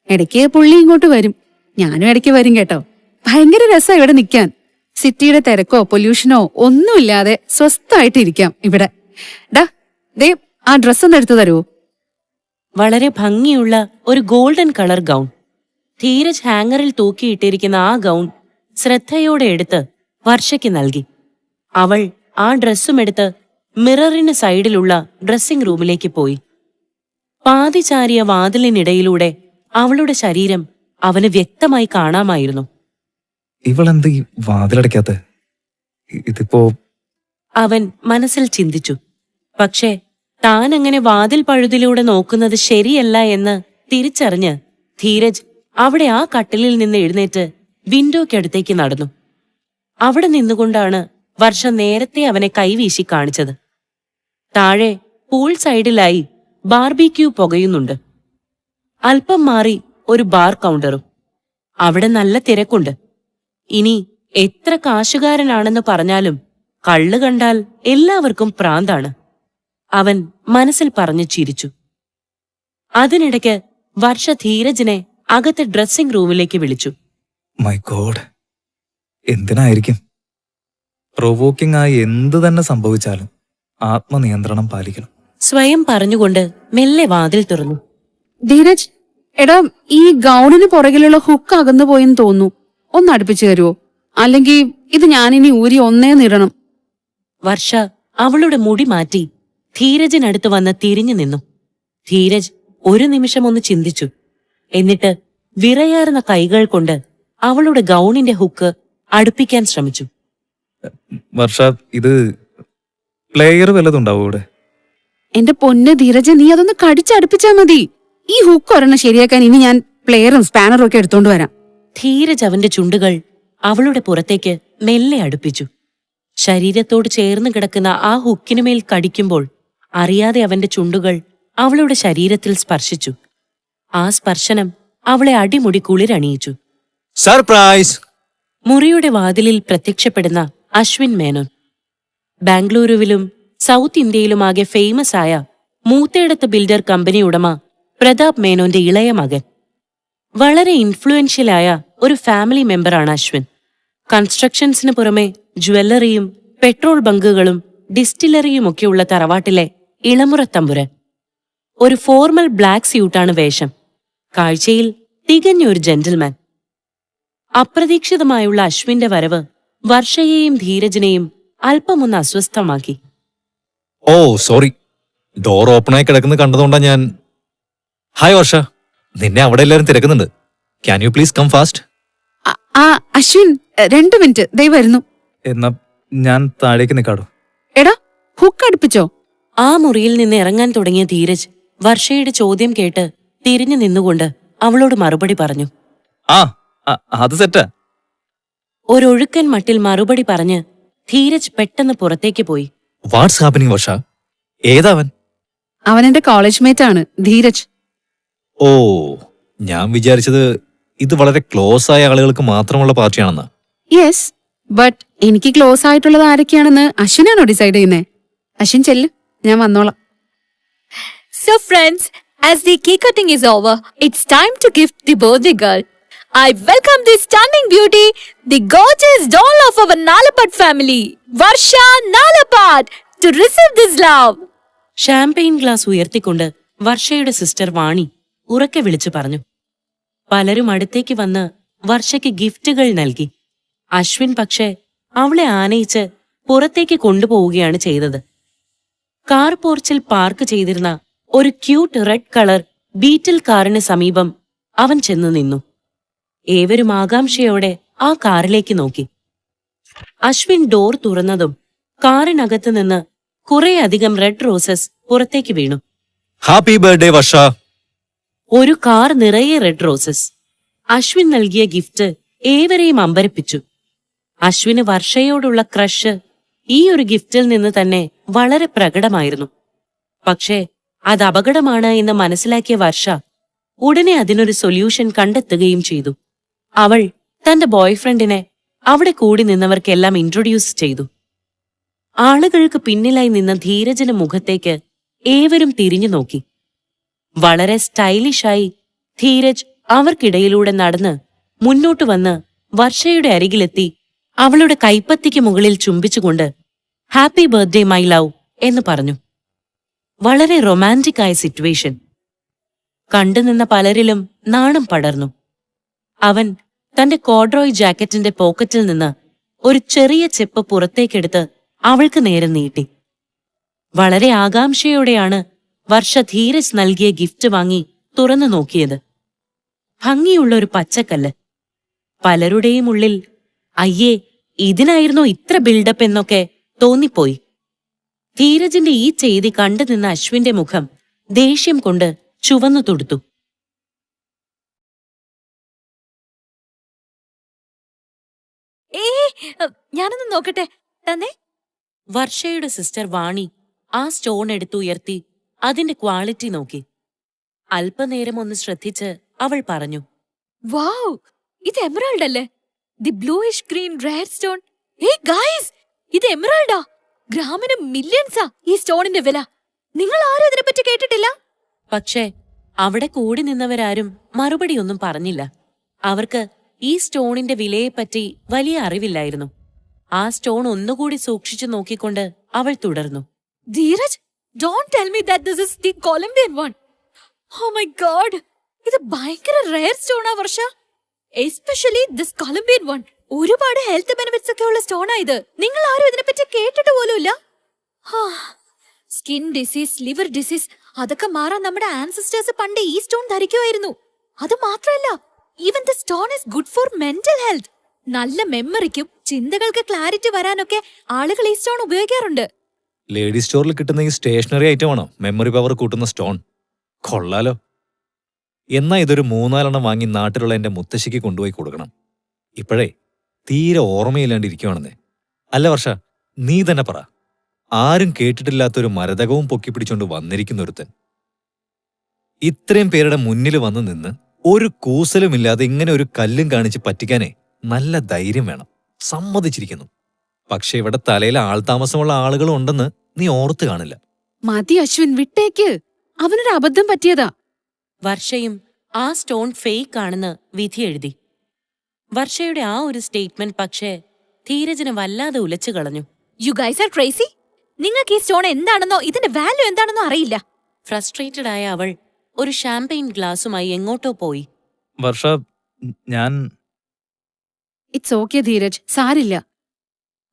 S3: ഇടയ്ക്ക് പുള്ളി ഇങ്ങോട്ട് വരും, ഞാനും ഇടയ്ക്ക് വരും കേട്ടോ. ഭയങ്കര രസാ ഇവിടെ നിൽക്കാൻ. സിറ്റിയുടെ തിരക്കോ പൊല്യൂഷനോ ഒന്നുമില്ലാതെ സ്വസ്ഥമായിട്ടിരിക്കാം ഇവിടെ. ഡാ ദേ ആ ഡ്രസ്സ് ഒന്ന് എടുത്തു തരുമോ?
S2: വളരെ ഭംഗിയുള്ള ഒരു ഗോൾഡൻ കളർ ഗൗൺ. ധീരജ് ഹാങ്ങറിൽ തൂക്കിയിട്ടിരിക്കുന്ന ആ ഗൗൺ ശ്രദ്ധയോടെ എടുത്ത് വർഷയ്ക്ക് നൽകി. അവൾ ആ ഡ്രസ്സുമെടുത്ത് മിററിന് സൈഡിലുള്ള ഡ്രസ്സിംഗ് റൂമിലേക്ക് പോയി. പാതി ചാരിയ വാതിലിനിടയിലൂടെ അവളുടെ ശരീരം അവന് വ്യക്തമായി കാണാമായിരുന്നു.
S4: ഇവളെന്ത് ഈ വാതിലടയ്ക്കാത്ത? ഇതിപ്പോ
S2: അവൻ മനസ്സിൽ ചിന്തിച്ചു. പക്ഷേ താൻ അങ്ങനെ വാതിൽ പഴുതിലൂടെ നോക്കുന്നത് ശരിയല്ല എന്ന് തിരിച്ചറിഞ്ഞ് ധീരജ് അവിടെ ആ കട്ടിലിൽ നിന്ന് എഴുന്നേറ്റ് വിൻഡോയ്ക്കടുത്തേക്ക് നടന്നു. അവിടെ നിന്നുകൊണ്ടാണ് വർഷ നേരത്തെ അവനെ കൈവീശി കാണിച്ചത്. താഴെ പൂൾ സൈഡിലായി ബാർബിക്യൂ പുകയുന്നുണ്ട്. അല്പം മാറി ഒരു ബാർ കൗണ്ടറും. അവിടെ നല്ല തിരക്കുണ്ട്. ഇനി എത്ര കാശുകാരനാണെന്ന് പറഞ്ഞാലും കള്ളു കണ്ടാൽ എല്ലാവർക്കും പ്രാന്താണ്. അവൻ മനസ്സിൽ പറഞ്ഞു ചിരിച്ചു. അതിനിടയ്ക്ക് വർഷ ധീരജിനെ അകത്ത് ഡ്രസ്സിംഗ് റൂമിലേക്ക് വിളിച്ചു.
S4: മൈ ഗോഡ്, എന്തിനായിരിക്കും? പ്രൊവോക്കിംഗ് ആയി എന്തു തന്നെ സംഭവിച്ചാലും ആത്മനിയന്ത്രണം പാലിക്കണം.
S2: സ്വയം പറഞ്ഞുകൊണ്ട് മെല്ലെ വാതിൽ തുറന്നു.
S3: ധീരജ്, എടാ, ഈ ഗൗണിന് പുറകിലുള്ള ഹുക്ക് അകന്നു പോയെന്ന് തോന്നുന്നു. ഒന്ന് അടുപ്പിച്ചു തരുമോ? അല്ലെങ്കിൽ ഇത് ഞാനിനി ഊരി ഒന്നേ നിടണം.
S2: വർഷ അവളുടെ മുടി മാറ്റി ധീരജിനടുത്ത് വന്ന് തിരിഞ്ഞു നിന്നു. ധീരജ് ഒരു നിമിഷം ഒന്ന് ചിന്തിച്ചു. എന്നിട്ട് വിറയാർന്ന കൈകൾ കൊണ്ട് അവളുടെ ഗൗണിന്റെ ഹുക്ക് അടുപ്പിക്കാൻ ശ്രമിച്ചു.
S4: വർഷ, ഇത് പ്ലെയർ വല്ലതുണ്ടാവോ ഇവിടെ?
S3: എന്റെ പൊന്ന് ധീരജ്, നീ അതൊന്ന് കടിച്ചടുപ്പിച്ചാ മതി. ഈ ഹുക്ക് ഒരെണ്ണം ശരിയാക്കാൻ ഇനി ഞാൻ പ്ലെയറും സ്പാനറും ഒക്കെ എടുത്തോണ്ട് വരാം.
S2: ധീരജ് അവന്റെ ചുണ്ടുകൾ അവളുടെ പുറത്തേക്ക് മെല്ലെ അടുപ്പിച്ചു. ശരീരത്തോട് ചേർന്ന് കിടക്കുന്ന ആ ഹുക്കിനുമേൽ കടിക്കുമ്പോൾ അറിയാതെ അവന്റെ ചുണ്ടുകൾ അവളുടെ ശരീരത്തിൽ സ്പർശിച്ചു. ആ സ്പർശനം അവളെ അടിമുടി കുളിരണിയിച്ചു.
S8: സർപ്രൈസ്!
S2: മുറിയുടെ വാതിലിൽ പ്രത്യക്ഷപ്പെടുന്ന അശ്വിൻ മേനോൻ. ബാംഗ്ലൂരുവിലും സൗത്ത് ഇന്ത്യയിലുമാകെ ഫേമസ് ആയ മൂത്തേടത്ത് ബിൽഡർ കമ്പനി ഉടമ പ്രതാപ് മേനോന്റെ ഇളയ മകൻ. വളരെ ഇൻഫ്ലുവൻഷ്യലായ ഒരു ഫാമിലി മെമ്പറാണ് അശ്വിൻ. കൺസ്ട്രക്ഷൻസിന് പുറമെ ജ്വല്ലറിയും പെട്രോൾ ബങ്കുകളും ഡിസ്റ്റിലറിയുമൊക്കെയുള്ള തറവാട്ടിലെ ഇളമുറ തമ്പുരാൻ. ഒരു ഫോർമൽ ബ്ലാക്ക് സ്യൂട്ടാണ് വേഷം. കാഴ്ചയിൽ തികഞ്ഞൊരു ജെന്റിൽമാൻ. അപ്രതീക്ഷിതമായുള്ള അശ്വിന്റെ വരവ് വർഷയെയും ധീരജിനെയും അല്പമൊന്ന് അസ്വസ്ഥമാക്കി.
S8: ഓ സോറി, ഡോർ ഓപ്പണായി കിടക്കുന്നത് കണ്ടതുകൊണ്ടാ ഞാൻ. ഹായ് വർഷ, നിന്നെ അവിടെ എല്ലാവരും തിരക്കുന്നുണ്ട്. Can you please come fast?
S3: Ashwin, 2 minute, ദേ വരുന്നു.
S4: എന്നാ ഞാൻ താഴേക്ക് നിൽക്കാടോ.
S3: എടാ, ഹുക്ക് അടുപ്പിച്ചോ?
S2: ആ മുറിയിൽ നിന്ന് ഇറങ്ങാൻ തുടങ്ങിയ ധീരജ് വർഷയുടെ ചോദ്യം കേട്ട് തിരിഞ്ഞു നിന്നുകൊണ്ട് അവളോട് മറുപടി പറഞ്ഞു.
S4: അത് സെറ്റാ.
S2: ഒരൊഴുക്കൻ മട്ടിൽ മറുപടി പറഞ്ഞ് ധീരജ് പെട്ടെന്ന് പുറത്തേക്ക് പോയി.
S8: വാട്ട്സ് ഹാപ്പനിങ് വർഷ? ഏതാവൻ?
S3: അവൻ എന്റെ കോളേജ് മേറ്റ് ആണ്, ധീരജ്.
S8: ഓ, ഞാൻ വിചാരിച്ചത് ഇത് വളരെ ക്ലോസ് ആയ ആളുകൾക്ക് മാത്രമുള്ള പാർട്ടിയാണെന്ന്.
S3: യെസ്, ബട്ട് എനിക്ക് ക്ലോസ് ആയിട്ടുള്ളത് ആരൊക്കെയാണെന്ന് അശ്വിനാണോ ഡിസൈഡ് ചെയ്യുന്നേ? അശ്വിൻ ചെല്ല്, ഞാൻ വന്നോളാം.
S9: So friends, as the cake cutting is over, it's time to gift the birthday girl. I welcome the stunning beauty, the gorgeous doll of our Nalapat family, Varsha Nalapat, to receive this love.
S2: Champagne glass ഉയർത്തിക്കൊണ്ട് വർഷയുടെ sister വാണി ഉറക്കെ വിളിച്ചു പറഞ്ഞു. പലരും അടുത്തേക്ക് വന്ന് വർഷയ്ക്ക് ഗിഫ്റ്റുകൾ നൽകി. അശ്വിൻ പക്ഷേ അവളെ ആനയിച്ച് പുറത്തേക്ക് കൊണ്ടുപോവുകയാണ് ചെയ്തത്. കാർ പോർച്ചിൽ പാർക്ക് ചെയ്തിരുന്ന ഒരു ക്യൂട്ട് റെഡ് കളർ ബീറ്റിൽ കാറിന് സമീപം അവൻ ചെന്നു നിന്നു. ഏവരും ആകാംക്ഷയോടെ ആ കാറിലേക്ക് നോക്കി. അശ്വിൻ ഡോർ തുറന്നതും കാറിനകത്ത് നിന്ന് കുറേയധികം റെഡ് റോസസ് പുറത്തേക്ക് വീണു.
S8: ഹാപ്പി ബർത്ത്ഡേ വർഷ!
S2: ഒരു കാർ നിറയെ റെഡ് റോസസ്. അശ്വിൻ നൽകിയ ഗിഫ്റ്റ് ഏവരെയും അമ്പരപ്പിച്ചു. അശ്വിന് വർഷയോടുള്ള ക്രഷ് ഈ ഒരു ഗിഫ്റ്റിൽ നിന്ന് തന്നെ വളരെ പ്രകടമായിരുന്നു. പക്ഷേ അത് അപകടമാണ് എന്ന് മനസ്സിലാക്കിയ വർഷ ഉടനെ അതിനൊരു സൊല്യൂഷൻ കണ്ടെത്തുകയും ചെയ്തു. അവൾ തന്റെ ബോയ്ഫ്രണ്ടിനെ അവിടെ കൂടി നിന്നവർക്കെല്ലാം ഇൻട്രൊഡ്യൂസ് ചെയ്തു. ആളുകൾക്ക് പിന്നിലായി നിന്ന ധീരജിന്റെ മുഖത്തേക്ക് ഏവരും തിരിഞ്ഞു നോക്കി. വളരെ സ്റ്റൈലിഷായി ധീരജ് അവർക്കിടയിലൂടെ നടന്ന് മുന്നോട്ടു വന്ന് വർഷയുടെ അരികിലെത്തി അവളുടെ കൈപ്പത്തിക്ക് മുകളിൽ ചുംബിച്ചുകൊണ്ട് ഹാപ്പി ബർത്ത്ഡേ മൈ ലവ് എന്ന് പറഞ്ഞു. വളരെ റൊമാൻറ്റിക് ആയ സിറ്റുവേഷൻ. കണ്ടുനിന്ന പലരിലും നാണം പടർന്നു. അവൻ തന്റെ കോഡ്രോയ് ജാക്കറ്റിന്റെ പോക്കറ്റിൽ നിന്ന് ഒരു ചെറിയ ചെപ്പ് പുറത്തേക്കെടുത്ത് അവൾക്ക് നേരെ നീട്ടി. വളരെ ആകാംക്ഷയോടെയാണ് വർഷ ധീരജ് നൽകിയ ഗിഫ്റ്റ് വാങ്ങി തുറന്നു നോക്കിയത്. ഭംഗിയുള്ള ഒരു പച്ചക്കല്ല്. പലരുടെയും ഉള്ളിൽ അയ്യേ, ഇതിനായിരുന്നോ ഇത്ര ബിൽഡപ്പ് എന്നൊക്കെ തോന്നിപ്പോയി. ധീരജിന്റെ ഈ ചെയ്തി കണ്ടു നിന്ന അശ്വിന്റെ മുഖം ദേഷ്യം കൊണ്ട് ചുവന്നു തൊടുത്തു.
S9: ഞാനൊന്ന് നോക്കട്ടെ. തന്നെ
S2: വർഷയുടെ സിസ്റ്റർ വാണി ആ സ്റ്റോൺ എടുത്തുയർത്തി അതിന്റെ ക്വാളിറ്റി നോക്കി. അല്പനേരം ഒന്ന് ശ്രദ്ധിച്ച് അവൾ പറഞ്ഞു,
S9: വാവ്, ഇത് എമറാൾഡ് അല്ലേ? The bluish green rare stone. ഏയ് ഗായ്സ്, ഇത് എമറാൾഡാ. ഗ്രാമിന് മില്യൺസാ ഈ സ്റ്റോണിന്റെ വില. നിങ്ങൾ ആരും ഇതിനെപ്പറ്റി കേട്ടിട്ടില്ല?
S2: പക്ഷേ അവിടെ കൂടി നിന്നവരാരും മറുപടിയൊന്നും പറഞ്ഞില്ല. അവർക്ക് ഈ സ്റ്റോണിന്റെ വിലയെപ്പറ്റി വലിയ അറിവില്ലായിരുന്നു. ആ സ്റ്റോൺ ഒന്നുകൂടി സൂക്ഷിച്ചു നോക്കിക്കൊണ്ട് അവൾ തുടർന്നു,
S9: Dheeraj, don't tell me that this is the Colombian one. Oh my God, ഇത് ഭയങ്കര റെയർ സ്റ്റോണാ Varsha. Especially this Colombian one. ഒരുപാട് ഹെൽത്ത് ബെനിഫിറ്റ്സ് ഒക്കെ ഉള്ള സ്റ്റോണാ ഇത്. നിങ്ങൾ ആരും ഇതിനെപ്പറ്റി കേട്ടിട്ട് പോലുമില്ല. സ്കിൻ ഡിസീസ്, ലിവർ ഡിസീസ് അതൊക്കെ മാറാൻ നമ്മുടെ ആൻസിസ്റ്റേഴ്സ് പണ്ട് ഈ സ്റ്റോൺ ധരിക്കുമായിരുന്നു. അത് മാത്രമല്ല, even the stone is good for mental health. നല്ല മെമ്മറിക്കും ചിന്തകൾക്ക് ക്ലാരിറ്റി വരാനൊക്കെ ആളുകൾ ഈ സ്റ്റോൺ ഉപയോഗിക്കാറുണ്ട്.
S8: ലേഡി സ്റ്റോറിൽ കിട്ടുന്ന ഈ സ്റ്റേഷനറി ഐറ്റം ആണോ മെമ്മറി പവർ കൂട്ടുന്ന സ്റ്റോൺ? കൊള്ളാലോ. എന്നാ ഇതൊരു 3-4 വാങ്ങി നാട്ടിലുള്ള എന്റെ മുത്തശ്ശിക്ക് കൊണ്ടുപോയി കൊടുക്കണം. ഇപ്പോഴേ തീരെ ഓർമ്മയില്ലാണ്ടിരിക്കുവാണെന്നേ. അല്ല വർഷ, നീ തന്നെ പറ, ആരും കേട്ടിട്ടില്ലാത്തൊരു മരതകവും പൊക്കിപ്പിടിച്ചോണ്ട് വന്നിരിക്കുന്ന ഒരുത്തൻ ഇത്രയും പേരുടെ മുന്നിൽ വന്നു നിന്ന് ഒരു കൂസലുമില്ലാതെ ഇങ്ങനെ ഒരു കല്ലും കാണിച്ച് പറ്റിക്കാനേ നല്ല ധൈര്യം വേണം. സമ്മതിച്ചിരിക്കുന്നു. പക്ഷെ ഇവിടെ തലയിൽ ആൾതാമസമുള്ള ആളുകളും ഉണ്ടെന്ന് നീ ഓർത്ത് കാണില്ല.
S3: മതി അശ്വിൻ, വിട്ടേക്ക്. അവനൊരു അബദ്ധം പറ്റിയതാ.
S2: വർഷയും ആ സ്റ്റോൺ ഫേക്ക് ആണെന്ന് വിധി എഴുതി. വർഷയുടെ ആ ഒരു സ്റ്റേറ്റ്മെന്റ് പക്ഷേ ധീരജിനെ വല്ലാതെ ഉലച്ചു കളഞ്ഞു.
S9: You guys are crazy. നിങ്ങൾക്ക് ഈ സ്റ്റോൺ എന്താണെന്നോ ഇതിന്റെ വാല്യൂ എന്താണെന്നോ അറിയില്ല.
S2: ഫ്രസ്ട്രേറ്റഡ് ആയ അവൾ ഒരു ഷാമ്പെയിൻ ഗ്ലാസുമായി എങ്ങോട്ടോ പോയി.
S4: വർഷ, ഞാൻ
S3: ഇറ്റ്സ് ഓക്കെ ധീരജ്, സാരില്ല.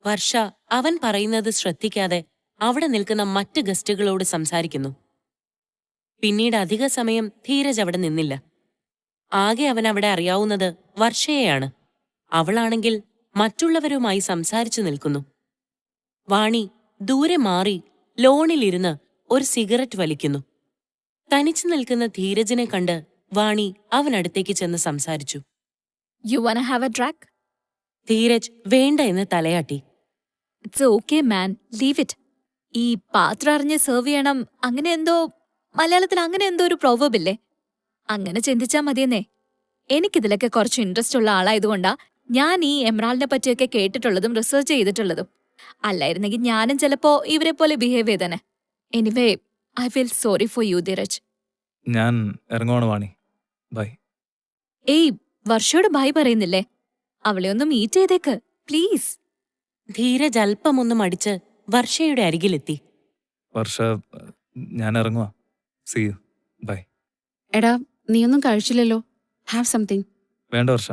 S2: വർഷ അവൻ പറയുന്നത് ശ്രദ്ധിക്കാതെ അവിടെ നിൽക്കുന്ന മറ്റ് ഗസ്റ്റുകളോട് സംസാരിക്കുന്നു. പിന്നീട് അധിക സമയം ധീരജ് അവിടെ നിന്നില്ല. ആകെ അവൻ അവിടെ അറിയാവുന്നത് വർഷയെയാണ്. അവളാണെങ്കിൽ മറ്റുള്ളവരുമായി സംസാരിച്ചു നിൽക്കുന്നു. വാണി ദൂരെ മാറി ലോണിലിരുന്ന് ഒരു സിഗരറ്റ് വലിക്കുന്നു. തനിച്ചു നിൽക്കുന്ന ധീരജിനെ കണ്ട് വാണി അവനടുത്തേക്ക് ചെന്ന് സംസാരിച്ചു.
S9: You wanna have a drag?
S2: Dheeraj വേണ്ട എന്ന് തലയാട്ടി.
S9: It's okay man, leave it. ഈ പാത്രം അറിഞ്ഞ് സെർവ് ചെയ്യണം, അങ്ങനെ എന്തോ മലയാളത്തിൽ അങ്ങനെ എന്തോ ഒരു പ്രോവർബ് ഇല്ലേ? അങ്ങനെ ചിന്തിച്ചാ മതിയെന്നേ. എനിക്കിതിലൊക്കെ കുറച്ച് ഇൻട്രസ്റ്റ് ഉള്ള ആളായതുകൊണ്ടാ ഞാൻ ഈ എമറാൾഡിനെ പറ്റിയൊക്കെ കേട്ടിട്ടുള്ളതും റിസർച്ച് ചെയ്തിട്ടുള്ളതും. അല്ലായിരുന്നെങ്കിൽ ഞാനും ചിലപ്പോ ഇവരെ പോലെ ബിഹേവ് ചെയ്തേനെ. Anyway, I feel sorry for you Dheeraj.
S4: ഞാൻ ഇറങ്ങുവാണ് വാണി. ബൈ.
S9: ഏയ്, വർഷയോട് ബൈ പറയുന്നില്ലേ? അവളെ ഒന്ന് മീറ്റ് ചെയ്തേക്ക് പ്ലീസ്.
S2: ധീരജ് അല്പമൊന്നും അടിച്ച് വർഷയുടെ അരികിലെത്തി.
S4: വർഷ, ഞാൻ ഇറങ്ങുവാ. See you. ബൈ.
S3: എടാ, നീയൊന്നും കഴിച്ചില്ലല്ലോ. Have something.
S4: വേണ്ട വർഷ,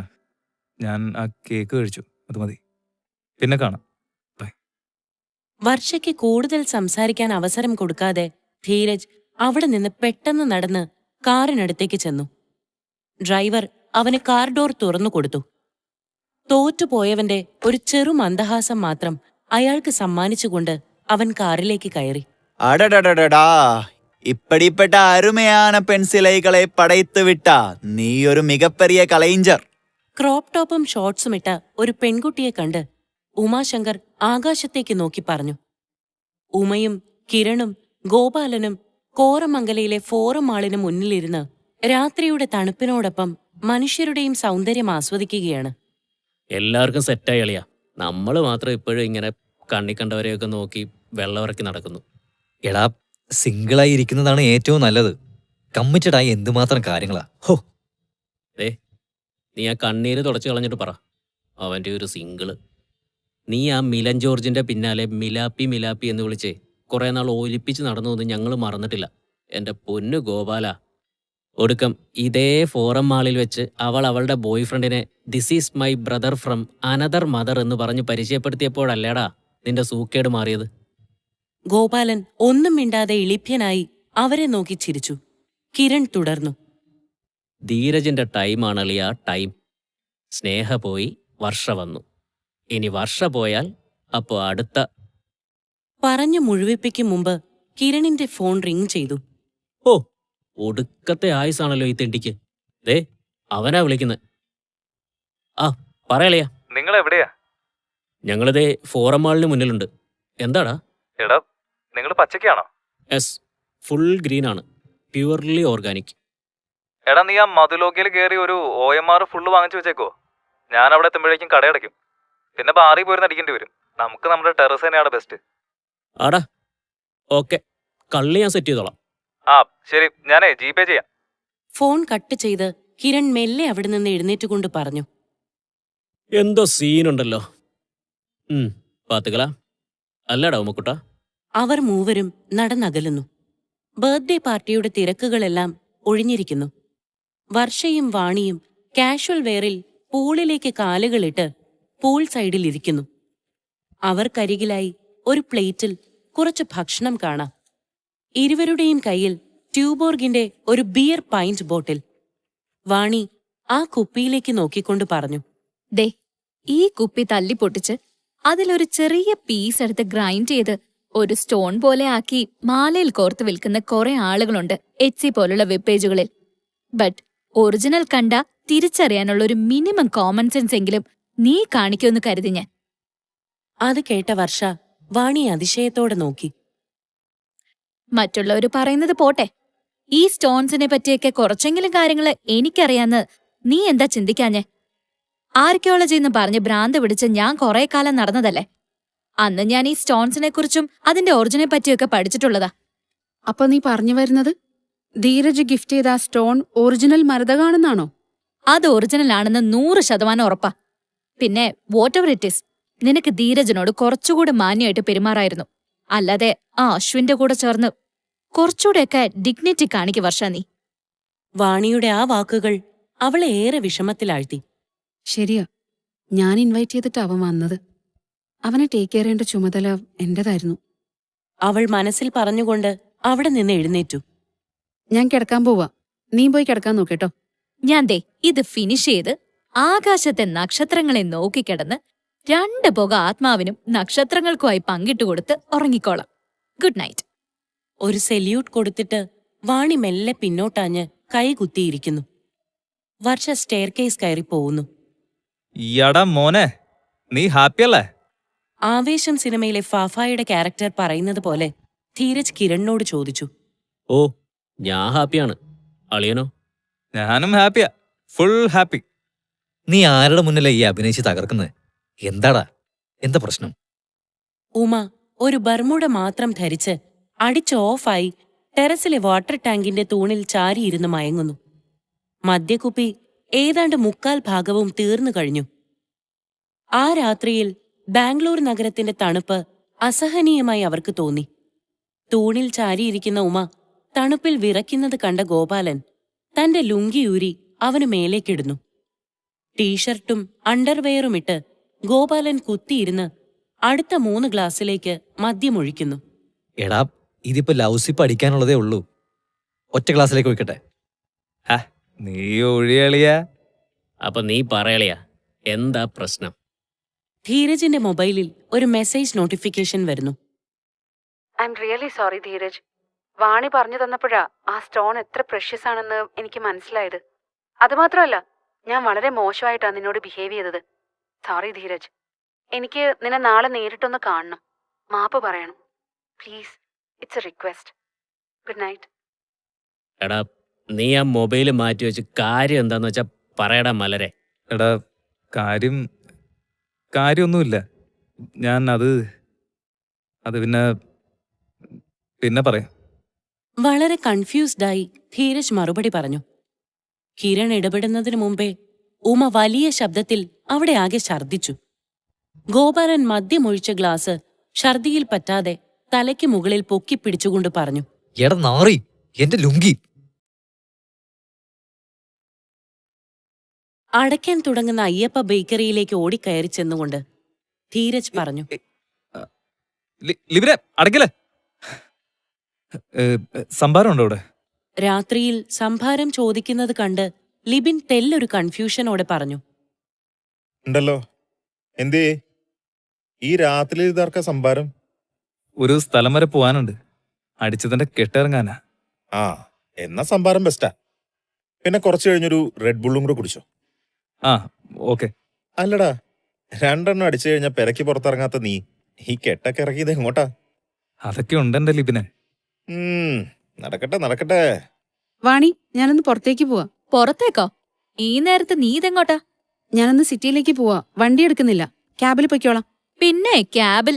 S4: ഞാൻ ആ കേക്ക് കഴിച്ചു, അത് മതി. പിന്നെ കാണാം. ബൈ.
S2: വർഷയ്ക്ക് കൂടുതൽ സംസാരിക്കാൻ അവസരം കൊടുക്കാതെ ധീരജ് അവിടെ നിന്ന് പെട്ടെന്ന് നടന്ന് കാറിനടുത്തേക്ക് ചെന്നു. ഡ്രൈവർ അവന് കാർ ഡോർ തുറന്നു കൊടുത്തു. തോറ്റുപോയവന്റെ ഒരു ചെറു മന്ദഹാസം മാത്രം അയാൾക്ക് സമ്മാനിച്ചുകൊണ്ട് അവൻ കാറിലേക്ക് കയറി.
S10: அடடடடடா, இப்படிப்பட்ட அருமையான பெண் சிலைகளை படைத்து விட்டா நீ ஒரு மிகப்பெரிய கலைஞர்.
S2: ക്രോപ്പ് ടോപ്പും ഷോർട്സും ഇട്ട ഒരു പെൺകുട്ടിയെ കണ്ട് ഉമാശങ്കർ ആകാശത്തേക്ക് നോക്കി പറഞ്ഞു. ഉമയും കിരണും ഗോപാലനും കോറമംഗലയിലെ ഫോറം മാളിന് മുന്നിലിരുന്ന് രാത്രിയുടെ തണുപ്പിനോടൊപ്പം മനുഷ്യരുടെയും സൗന്ദര്യം ആസ്വദിക്കുകയാണ്.
S5: എല്ലാവർക്കും സെറ്റായി അളിയാ. നമ്മള് മാത്രം ഇപ്പോഴും ഇങ്ങനെ കണ്ണി കണ്ടവരെയൊക്കെ നോക്കി വെള്ളമിറക്കി നടക്കുന്നു.
S8: എടാ, സിംഗിളായി ഇരിക്കുന്നതാണ് ഏറ്റവും നല്ലത്. കമ്മിറ്റഡായി എന്തുമാത്രം കാര്യങ്ങളാ. ഹോ,
S5: നീ ആ കണ്ണീര് തുടച്ചു കളഞ്ഞിട്ട് പറ, അവന്റെ ഒരു സിംഗിള്. നീ ആ മിലൻ ജോർജിന്റെ പിന്നാലെ മിലാപ്പി മിലാപ്പി എന്ന് വിളിച്ചേ കുറെ നാൾ ഒലിപ്പിച്ച് നടന്നു എന്ന് ഞങ്ങൾ മറന്നിട്ടില്ല. എന്റെ പൊന്നു ഗോപാല. ഒടുക്കം ഇതേ ഫോറം മാളിൽ വെച്ച് അവൾ അവളുടെ ബോയ് ഫ്രണ്ടിനെ this is my brother from another mother എന്ന് പറഞ്ഞ് പരിചയപ്പെടുത്തിയപ്പോഴല്ലേടാ നിന്റെ സൂക്കേട് മാറിയത്.
S2: ഗോപാലൻ ഒന്നും മിണ്ടാതെ ഇളിഭ്യനായി അവരെ നോക്കി ചിരിച്ചു. കിരൺ തുടർന്നു.
S5: ധീരജിന്റെ ടൈമാണ് അളിയാ, ടൈം. സ്നേഹ പോയി, വർഷ വന്നു. ഇനി വർഷ പോയാൽ അപ്പോ അടുത്ത
S2: പറഞ്ഞു മുഴുവിപ്പിക്കും മുമ്പ് കിരണിന്റെ ഫോൺ റിങ് ചെയ്തു.
S5: ഓ, ഒടുക്കത്തെ ആയുസാണല്ലോ ഈ തെണ്ടിക്ക്. ദേ അവനാ വിളിക്കുന്നത്. ആ പറയലയാ,
S4: നിങ്ങൾ എവിടെയാ?
S5: ഞങ്ങളിതേ ഫോറം മാളിന് മുന്നിലുണ്ട്. എന്താടാ?
S4: എടാ, നിങ്ങൾ പച്ചക്കാണോ?
S5: എസ്, ഫുൾ ഗ്രീൻ ആണ്, പ്യുവർലി ഓർഗാനിക്.
S4: എടാ, നീ ആ മധുലോകയിൽ കയറി ഒരു OMR ഫുള്ള് വാങ്ങിച്ചു വെച്ചേക്കോ. ഞാൻ അവിടെ എത്തുമ്പോഴേക്കും കടയടയ്ക്കും. പിന്നെ ബാറി പോയിരുന്ന് അടിക്കേണ്ടി വരും. നമുക്ക് നമ്മുടെ ടെറസ് തന്നെയാണ് ബെസ്റ്റ്.
S5: ആടാ, ഓക്കെ, കള്ളി ഞാൻ സെറ്റ് ചെയ്തോളാം.
S4: ആ ശരി, ഞാനേ GPay ചെയ്യാം.
S2: ഫോൺ കട്ട് ചെയ്ത് കിരൺ മെല്ലെ അവിടെ നിന്ന് എഴുന്നേറ്റുകൊണ്ട് പറഞ്ഞു.
S5: എന്തോ സീനുണ്ടല്ലോ. പാത്തുകള അല്ലടാ ഉമ്മക്കുട്ട.
S2: അവർ മൂവരും നടന്നകലുന്നു. ബർത്ത്ഡേ പാർട്ടിയുടെ തിരക്കുകളെല്ലാം ഒഴിഞ്ഞിരിക്കുന്നു. വർഷയും വാണിയും കാഷ്വൽ വെയറിൽ പൂളിലേക്ക് കാലുകളിട്ട് പൂൾ സൈഡിൽ ഇരിക്കുന്നു. അവർക്കരികിലായി ഒരു പ്ലേറ്റിൽ കുറച്ച് ഭക്ഷണം കാണാം. ഇരുവരുടെയും കയ്യിൽ ട്യൂബോർഗിന്റെ ഒരു ബിയർ പൈന്റ് ബോട്ടിൽ. വാണി ആ കുപ്പിയിലേക്ക് നോക്കിക്കൊണ്ട് പറഞ്ഞു.
S9: ദേ, ഈ കുപ്പി തല്ലി പൊട്ടിച്ച് അതിലൊരു ചെറിയ പീസ് എടുത്ത് ഗ്രൈൻഡ് ചെയ്ത് ഒരു സ്റ്റോൺ പോലെ ആക്കി മാലയിൽ കോർത്ത് വിൽക്കുന്ന കുറെ ആളുകളുണ്ട് Etsy പോലുള്ള വെബ് പേജുകളിൽ. ബട്ട് ഒറിജിനൽ കണ്ട തിരിച്ചറിയാനുള്ള ഒരു മിനിമം കോമൺ സെൻസ് എങ്കിലും നീ കാണിക്കുമെന്ന് കരുതി ഞാൻ.
S2: അത് കേട്ട വർഷ വാണിയെ അതിശയത്തോടെ നോക്കി.
S9: മറ്റുള്ളവർ പറയുന്നത് പോട്ടെ, ഈ സ്റ്റോൺസിനെ പറ്റിയൊക്കെ കുറച്ചെങ്കിലും കാര്യങ്ങള് എനിക്കറിയാന്ന് നീ എന്താ ചിന്തിക്കാഞ്ഞേ? ആർക്കിയോളജി എന്ന് പറഞ്ഞ് ഭ്രാന്ത് പിടിച്ച് ഞാൻ കുറെ കാലം നടന്നതല്ലേ. അന്ന് ഞാൻ ഈ സ്റ്റോൺസിനെ കുറിച്ചും അതിന്റെ ഒറിജിനെ പറ്റിയൊക്കെ പഠിച്ചിട്ടുള്ളതാ.
S3: അപ്പൊ നീ പറഞ്ഞു വരുന്നത് ധീരജ് ഗിഫ്റ്റ് ചെയ്ത ആ സ്റ്റോൺ ഒറിജിനൽ മരതകാണെന്നാണോ?
S9: അത് ഒറിജിനൽ ആണെന്ന് 100% ഉറപ്പാ. പിന്നെ വാട്ടെവർ ഇറ്റ് ഈസ്, നിനക്ക് ധീരജിനോട് കുറച്ചുകൂടി മാന്യമായിട്ട് പെരുമാറായിരുന്നു. അല്ലാതെ ആ അശ്വിന്റെ കൂടെ ചേർന്ന് കുറച്ചുകൂടെയൊക്കെ ഡിഗ്നിറ്റി കാണിക്ക് വർഷ നീ.
S2: വാണിയുടെ ആ വാക്കുകൾ അവളെ ഏറെ വിഷമത്തിലാഴ്ത്തി.
S3: ശരിയാ, ഞാൻ ഇൻവൈറ്റ് ചെയ്തിട്ട് അവൻ വന്നത്. അവനെ ടേക്ക് കെയർ ചെയ്യേണ്ട ചുമതല എന്റേതായിരുന്നു.
S2: അവൾ മനസ്സിൽ പറഞ്ഞുകൊണ്ട് അവിടെ നിന്ന് എഴുന്നേറ്റു.
S3: ഞാൻ കിടക്കാൻ പോവാ, നീ പോയി കിടക്കാൻ നോക്കേട്ടോ.
S9: ഞാൻ ദേ ഇത് ഫിനിഷ് ചെയ്ത് ആകാശത്തെ നക്ഷത്രങ്ങളെ നോക്കിക്കിടന്ന് 2 പുക ആത്മാവിനും നക്ഷത്രങ്ങൾക്കുമായി പങ്കിട്ടുകൊടുത്ത് ഉറങ്ങിക്കോളാം. Good night.
S2: ഒരു സെല്യൂട്ട് കൊടുത്തിട്ട് വാണി മെല്ലെ പിന്നോട്ടാഞ്ഞ് കൈകുത്തിയിരിക്കുന്നു. വർഷ സ്റ്റെയർകേസ് കയറി പോകുന്നു.
S4: യടാ മോനെ, നീ ഹാപ്പിയല്ലേ?
S2: ആവേശം സിനിമയിലെ ഫാഫായുടെ ക്യാരക്ടർ പറയുന്നത് പോലെ ധീരജ് കിരണിനോട് ചോദിച്ചു.
S5: ഓ, ഞാൻ ഹാപ്പിയാണ്. അളിയനോ?
S4: ഞാനും ഹാപ്പിയാ, ഫുൾ ഹാപ്പി.
S8: നീ ആരുടെ മുന്നിലെ ഈ അഭിനയിച്ച് തകർക്കുന്നത്? എന്താടാ, എന്താ പ്രശ്നം?
S2: ഉമ ഒരു ബർമുട മാത്രം ധരിച്ച് അടിച്ച് ഓഫായി ടെറസിലെ വാട്ടർ ടാങ്കിന്റെ തൂണിൽ ചാരിയിരുന്ന് മയങ്ങുന്നു. മദ്യക്കുപ്പി ഏതാണ്ട് 3/4 ഭാഗവും തീർന്നു കഴിഞ്ഞു. ആ രാത്രിയിൽ ബാംഗ്ലൂർ നഗരത്തിന്റെ തണുപ്പ് അസഹനീയമായി അവർക്ക് തോന്നി. തൂണിൽ ചാരിയിരിക്കുന്ന ഉമ തണുപ്പിൽ വിറയ്ക്കുന്നത് കണ്ട ഗോപാലൻ തന്റെ ലുങ്കിയൂരി അവനു മേലേക്കിടുന്നു. ടീഷർട്ടും അണ്ടർവെയറുമിട്ട് ഗോപാലൻ കുത്തിയിരുന്ന് അടുത്ത 3 ഗ്ലാസ്സിലേക്ക് മദ്യമൊഴിക്കുന്നു.
S8: എടാ, ഇതിപ്പോ ലൗസിപ്പ് അടിക്കാനുള്ളതേ ഉള്ളൂ. ഒറ്റ ക്ലാസ്സിലേക്ക് വെക്കട്ടെ.
S4: നീ ഒഴിയളിയാ.
S5: അപ്പൊ നീ പറയലയാ, എന്താ പ്രശ്നം?
S2: ധീരജിന്റെ മൊബൈലിൽ ഒരു മെസ്സേജ് നോട്ടിഫിക്കേഷൻ വരുന്നു.
S3: I'm really sorry Dheeraj. Vani പറഞ്ഞു തന്നപ്പോഴാ ആ സ്റ്റോൺ എത്ര പ്രഷ്യസ് ആണെന്ന് എനിക്ക് മനസ്സിലായത്. അതുമാത്രമല്ല, ഞാൻ വളരെ മോശമായിട്ടാണ് നിന്നോട് ബിഹേവ് ചെയ്തത്. സോറി ധീരജ്. എനിക്ക് നിന്നെ നാളെ നേരിട്ടൊന്ന് കാണണം, മാപ്പ് പറയണം. Please, it's A request. Good night.
S5: എടാ, നീ ആ മൊബൈല് മാറ്റി വെച്ച് കാര്യം എന്താന്ന് വെച്ചാ പറയടാ മലരെ.
S4: എടാ, കാര്യമൊന്നുമില്ല. ഞാൻ അത് പിന്നെ പറയാം.
S2: വളരെ കൺഫ്യൂസ്ഡായി ധീരജ് മറുപടി പറഞ്ഞു. കിരൺ ഇടപെടുന്നതിനു മുമ്പേ ഉമ വലിയ ശബ്ദത്തിൽ അവിടെ ആകെ ഛർദ്ദിച്ചു. ഗോപാലൻ മദ്യമൊഴിച്ച ഗ്ലാസ് ഛർദിയിൽ പറ്റാതെ തലയ്ക്ക് മുകളിൽ പൊക്കിപ്പിടിച്ചുകൊണ്ട് പറഞ്ഞു.
S8: എടാ നാറി, എന്റെ ലുങ്കി.
S2: അടയ്ക്കാൻ തുടങ്ങുന്ന അയ്യപ്പ ബേക്കറിയിലേക്ക് ഓടിക്കയറി ചെന്നുകൊണ്ട് ധീരജ് പറഞ്ഞു.
S4: ലിബിനെ അടയ്ക്കല്ലേ, സംഭാരം ഉണ്ടോ ഇവിടെ?
S2: രാത്രിയിൽ സംഭാരം ചോദിക്കുന്നത് കണ്ട് ലിബിൻ തെല്ലൊരു കൺഫ്യൂഷനോടെ പറഞ്ഞു.
S11: ഉണ്ടല്ലോ. എന്തേ ഈ രാത്രി ഇതാർക്ക സംഭാരം?
S4: ഒരു സ്ഥലം വരെ പോവാനുണ്ട്. അടിച്ചതിന്റെ കെട്ടിറങ്ങാനാ.
S11: ആ എന്നാ സംഭാരം ബെസ്റ്റാ. പിന്നെ കുറച്ച് കഴിഞ്ഞൊരു റെഡ് ബുള്ളും കൂടെ കുടിച്ചോ.
S4: ആ ഓക്കെ.
S11: അല്ലടാ, 2 എണ്ണം അടിച്ചു കഴിഞ്ഞാൽ പെരക്ക് പുറത്തിറങ്ങാത്ത നീ ഈ കെട്ടൊക്കെ ഇറങ്ങിയത് എങ്ങോട്ടാ?
S4: അതൊക്കെ ഉണ്ടെന്റെ ലിബിനെ.
S11: നടക്കട്ടെ നടക്കട്ടെ.
S3: വാണി, ഞാനൊന്ന് പുറത്തേക്ക് പോവാ.
S9: പുറത്തേക്കോ? ഈ നേരത്ത് നീ ഇതെങ്ങോട്ടാ?
S3: ഞാനൊന്ന് സിറ്റിയിലേക്ക് പോവാ. വണ്ടി എടുക്കുന്നില്ല, ക്യാബിൽ പൊയ്ക്കോളാം.
S9: പിന്നെ ക്യാബിൽ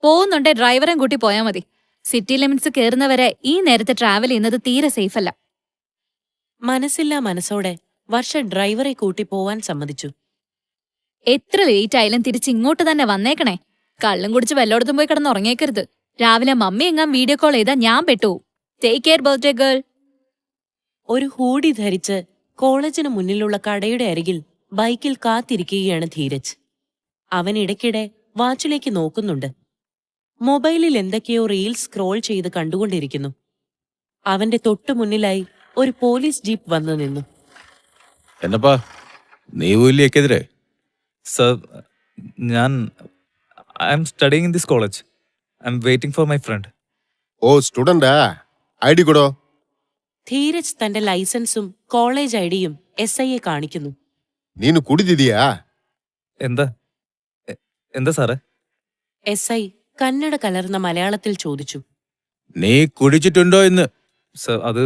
S9: പോകുന്നുണ്ടെ ഡ്രൈവറെ കൂട്ടി പോയാ മതി. സിറ്റി ലിമിറ്റ്സ് കയറുന്നവരെ ഈ നേരത്തെ ട്രാവൽ ചെയ്യുന്നത് തീരെ സേഫ് അല്ല.
S2: മനസ്സില്ലാ മനസ്സോടെ വർഷ ഡ്രൈവറെ കൂട്ടി പോവാൻ സമ്മതിച്ചു.
S9: എത്ര ലേറ്റ് ആയാലും തിരിച്ച് ഇങ്ങോട്ട് തന്നെ വന്നേക്കണേ. കള്ളും കുടിച്ച് വല്ലോടത്തും പോയി കിടന്ന് ഉറങ്ങിയേക്കരുത്. രാവിലെ മമ്മി എങ്ങാൻ വീഡിയോ കോൾ ചെയ്താ ഞാൻ പെട്ടു. Take care birthday girl.
S2: ഒരു ഹൂഡി ധരിച്ച് കോളേജിന് മുന്നിലുള്ള കടയുടെ അരികിൽ ബൈക്കിൽ കാത്തിരിക്കുകയാണ് ധീരജ്. അവൻ ഇടയ്ക്കിടെ വാച്ചിലേക്ക് നോക്കുന്നുണ്ട്. മൊബൈലിൽ എന്തൊക്കെയോ റീൽസ് സ്ക്രോൾ ചെയ്ത് കണ്ടുകൊണ്ടിരിക്കുന്നു. അവന്റെ തൊട്ടു മുന്നിലായി ഒരു പോലീസ് ജീപ്പ് വന്നു നിന്നു.
S11: എന്നപ്പാ നീ ഊലിയേക്കെതിരെ?
S4: സർ, ഞാൻ I'm studying in this college. I'm waiting for my friend.
S7: Oh സ്റ്റുഡന്റാ? ഐഡി കൊടോ.
S2: ധീരജ് തന്റെ ലൈസൻസും കോളേജ് ഐഡിയും SIയെ കാണിക്കുന്നു.
S7: നീನು കുടിದಿದೀಯಾ?
S4: എന്താ സാറേ?
S2: SI കന്നഡ കലർന്ന മലയാളത്തിൽ ചോദിച്ചു.
S11: നീ കുടിച്ചിട്ടുണ്ടോ എന്ന്?
S4: സർ, അത്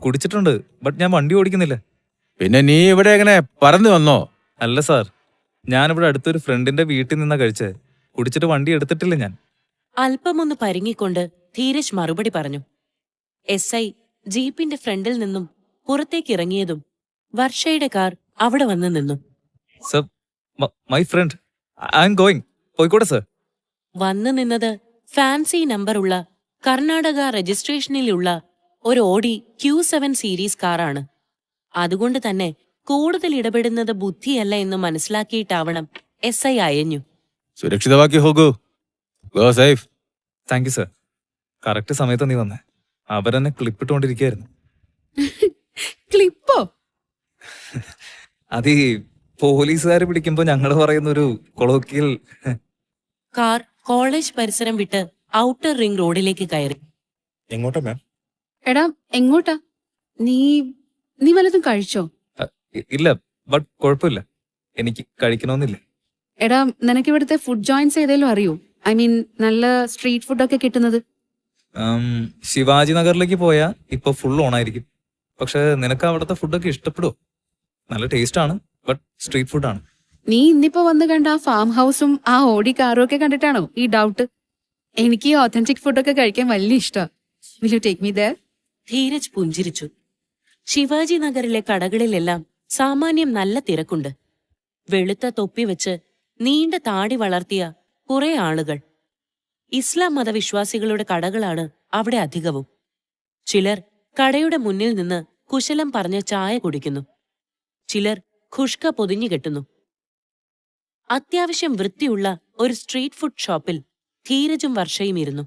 S4: കുടിച്ചിട്ടുണ്ട്. ബട്ട് ഞാൻ വണ്ടി ഓടിക്കുന്നില്ല.
S11: പിന്നെ നീ ഇവിടെ എങ്ങനെ പറന്നു വന്നോ?
S4: അല്ല സാർ, ഞാനിവിടെ അടുത്തൊരു ഫ്രണ്ടിന്റെ വീട്ടിൽ നിന്നാ കഴിച്ചേ. കുടിച്ചിട്ട് വണ്ടി എടുത്തിട്ടില്ല ഞാൻ.
S2: അല്പമൊന്ന് പരിങ്ങിക്കൊണ്ട് ധീരജ് മറുപടി പറഞ്ഞു. SI ജീപ്പിന്റെ ഫ്രണ്ടിൽ നിന്നും പുറത്തേക്കിറങ്ങിയതും വർഷയുടെ കാർ അവിടെ വന്ന് നിന്നു.
S4: Sir, my friend, I am going. പോയിക്കോട്ടെ സർ.
S2: വന്നു നിന്നത് ഫാൻസി നമ്പറുള്ള കർണാടക രജിസ്ട്രേഷനിലുള്ള ഒരു ഓഡി Q7 സീരീസ് കാറാണ്. അതുകൊണ്ട് തന്നെ കൂടുതൽ ഇടപെടുന്നത് ബുദ്ധിയല്ല എന്ന് മനസ്സിലാക്കിയിട്ടാവണം SI അയഞ്ഞു.
S11: സുരക്ഷിതമാക്കി ഹോകൂ. Go safe.
S4: Thank you sir. Correct സമയത്ത് നീ വന്നേ. അവരെന്നെ ക്ലിപ്പിട്ടുകൊണ്ടിരിക്കുകയായിരുന്നു.
S3: ക്ലിപ്പോ?
S4: അത് ഈ പോലീസുകാർ പിടിക്കുമ്പോ ഞങ്ങള് പറയുന്നൊരു കൊളോക്കിയൽ.
S2: കാർ കോളേജ് പരിസരം വിട്ട് ഔട്ടർ റിംഗ് റോഡിലേക്ക് കയറി.
S11: എങ്ങോട്ടാ മാം?
S3: എടാ, എങ്ങോട്ടാ? നീ വല്ലതും കഴിച്ചോ?
S4: ഇല്ല, ബട്ട് കുഴപ്പമില്ല. എനിക്ക് കഴിക്കണമെന്നില്ല.
S3: എടാ, നിനക്ക് ഇവിടുത്തെ ഫുഡ് ജോയിന്റ്സ് ഏതേലും അറിയോ? ഐ മീൻ നല്ല സ്ട്രീറ്റ് ഫുഡൊക്കെ കിട്ടുന്നത്.
S4: ശിവാജി നഗറിലേക്ക് പോയാ ഇപ്പൊ ഫുൾ ഓണായിരിക്കും. പക്ഷെ നിനക്ക് അവിടുത്തെ ഫുഡൊക്കെ ഇഷ്ടപ്പെടുവോ? നല്ല ടേസ്റ്റ് ആണ്, ബട്ട് സ്ട്രീറ്റ് ഫുഡാണ്.
S3: നീ ഇന്നിപ്പോ വന്ന് കണ്ട ആ ഫാം ഹൗസും ആ ഓടി കാറും ഒക്കെ കണ്ടിട്ടാണോ ഈ ഡൗട്ട്? എനിക്ക് ഈ ഒത്തന്റിക് ഫുഡൊക്കെ കഴിക്കാൻ വലിയ ഇഷ്ടമാണ്. Will you take me there?
S2: Dheeraj പുഞ്ചിരിച്ചു. ശിവാജി നഗറിലെ കടകളിലെല്ലാം സാമാന്യം നല്ല തിരക്കുണ്ട്. വെളുത്ത തൊപ്പി വെച്ച് നീണ്ട താടി വളർത്തിയ കുറെ ആളുകൾ. ഇസ്ലാം മതവിശ്വാസികളുടെ കടകളാണ് അവിടെ അധികവും. ചിലർ കടയുടെ മുന്നിൽ നിന്ന് കുശലം പറഞ്ഞ് ചായ കുടിക്കുന്നു. ചിലർ ഖുഷ്ക പൊതിഞ്ഞു കെട്ടുന്നു. അത്യാവശ്യം വൃത്തിയുള്ള ഒരു സ്ട്രീറ്റ് ഫുഡ് ഷോപ്പിൽ ധീരജും വർഷയും ഇരുന്നു.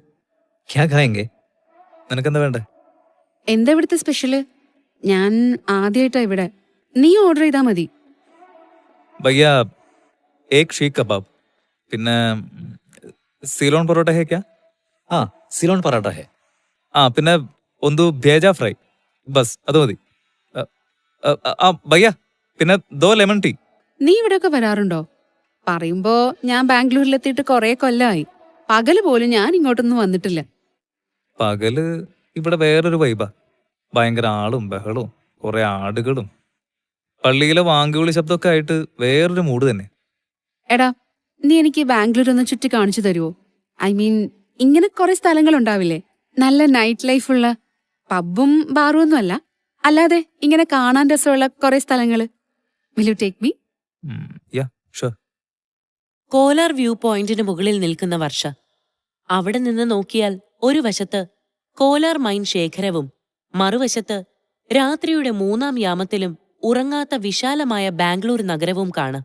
S4: നിനക്കെന്താ വേണ്ടേ?
S3: എന്താ ഇവിടുത്തെ സ്പെഷ്യല്? ഞാൻ ആദ്യമായിട്ടാ ഇവിടെ. നീ ഓർഡർ ചെയ്താ മതി.
S4: ഭയ്യ, ഏക് ഷീഖ് കബാബ്, പിന്നെ സിലോൺ പൊറോട്ട ഹേ ക്യാ?
S8: ആ, സിലോൺ പറാട്ട ഹേ.
S4: പിന്നെ ഒന്ന് ഭേജ ഫ്രൈ, ബസ് അത് മതി. ഭയ്യ, പിന്നെ 2 ലെമൺ ടീ.
S3: നീ ഇവിടെയൊക്കെ വരാറുണ്ടോ? പറയുമ്പോ ഞാൻ ബാംഗ്ലൂരിലെത്തിയിട്ട് കുറെ കൊല്ലമായി. പകല് പോലും ഞാൻ ഇങ്ങോട്ടൊന്നും വന്നിട്ടില്ല.
S4: പകല് ഇവിടെ വേറൊരു വൈബാ. ഭയങ്കര ആളും ബഹളവും കുറെ ആടുകളും പള്ളിയിലെ വാങ്കുവിളി ശബ്ദമൊക്കെ ആയിട്ട് വേറൊരു മൂഡ് തന്നെ.
S3: എടാ, നീ എനിക്ക് ബാംഗ്ലൂർ ഒന്ന് ചുറ്റി കാണിച്ചു തരുമോ? ഐ മീൻ, ഇങ്ങനെ കുറെ സ്ഥലങ്ങൾ ഉണ്ടാവില്ലേ നല്ല നൈറ്റ് ലൈഫുള്ള? പബ്ബും ബാറും ഒന്നും അല്ല, അല്ലാതെ ഇങ്ങനെ കാണാൻ രസമുള്ള കുറെ സ്ഥലങ്ങള്. Will you take me?
S4: Yeah sure.
S2: Kolar view പോയിന്റിന് മുകളിൽ നിൽക്കുന്ന വർഷ. അവിടെ നിന്ന് നോക്കിയാൽ ഒരു വശത്ത് കോലാർ മൈൻ ശേഖരവും മറുവശത്ത് രാത്രിയുടെ 3-ാം യാമത്തിലും ഉറങ്ങാത്ത വിശാലമായ ബാംഗ്ലൂർ നഗരവും കാണാം.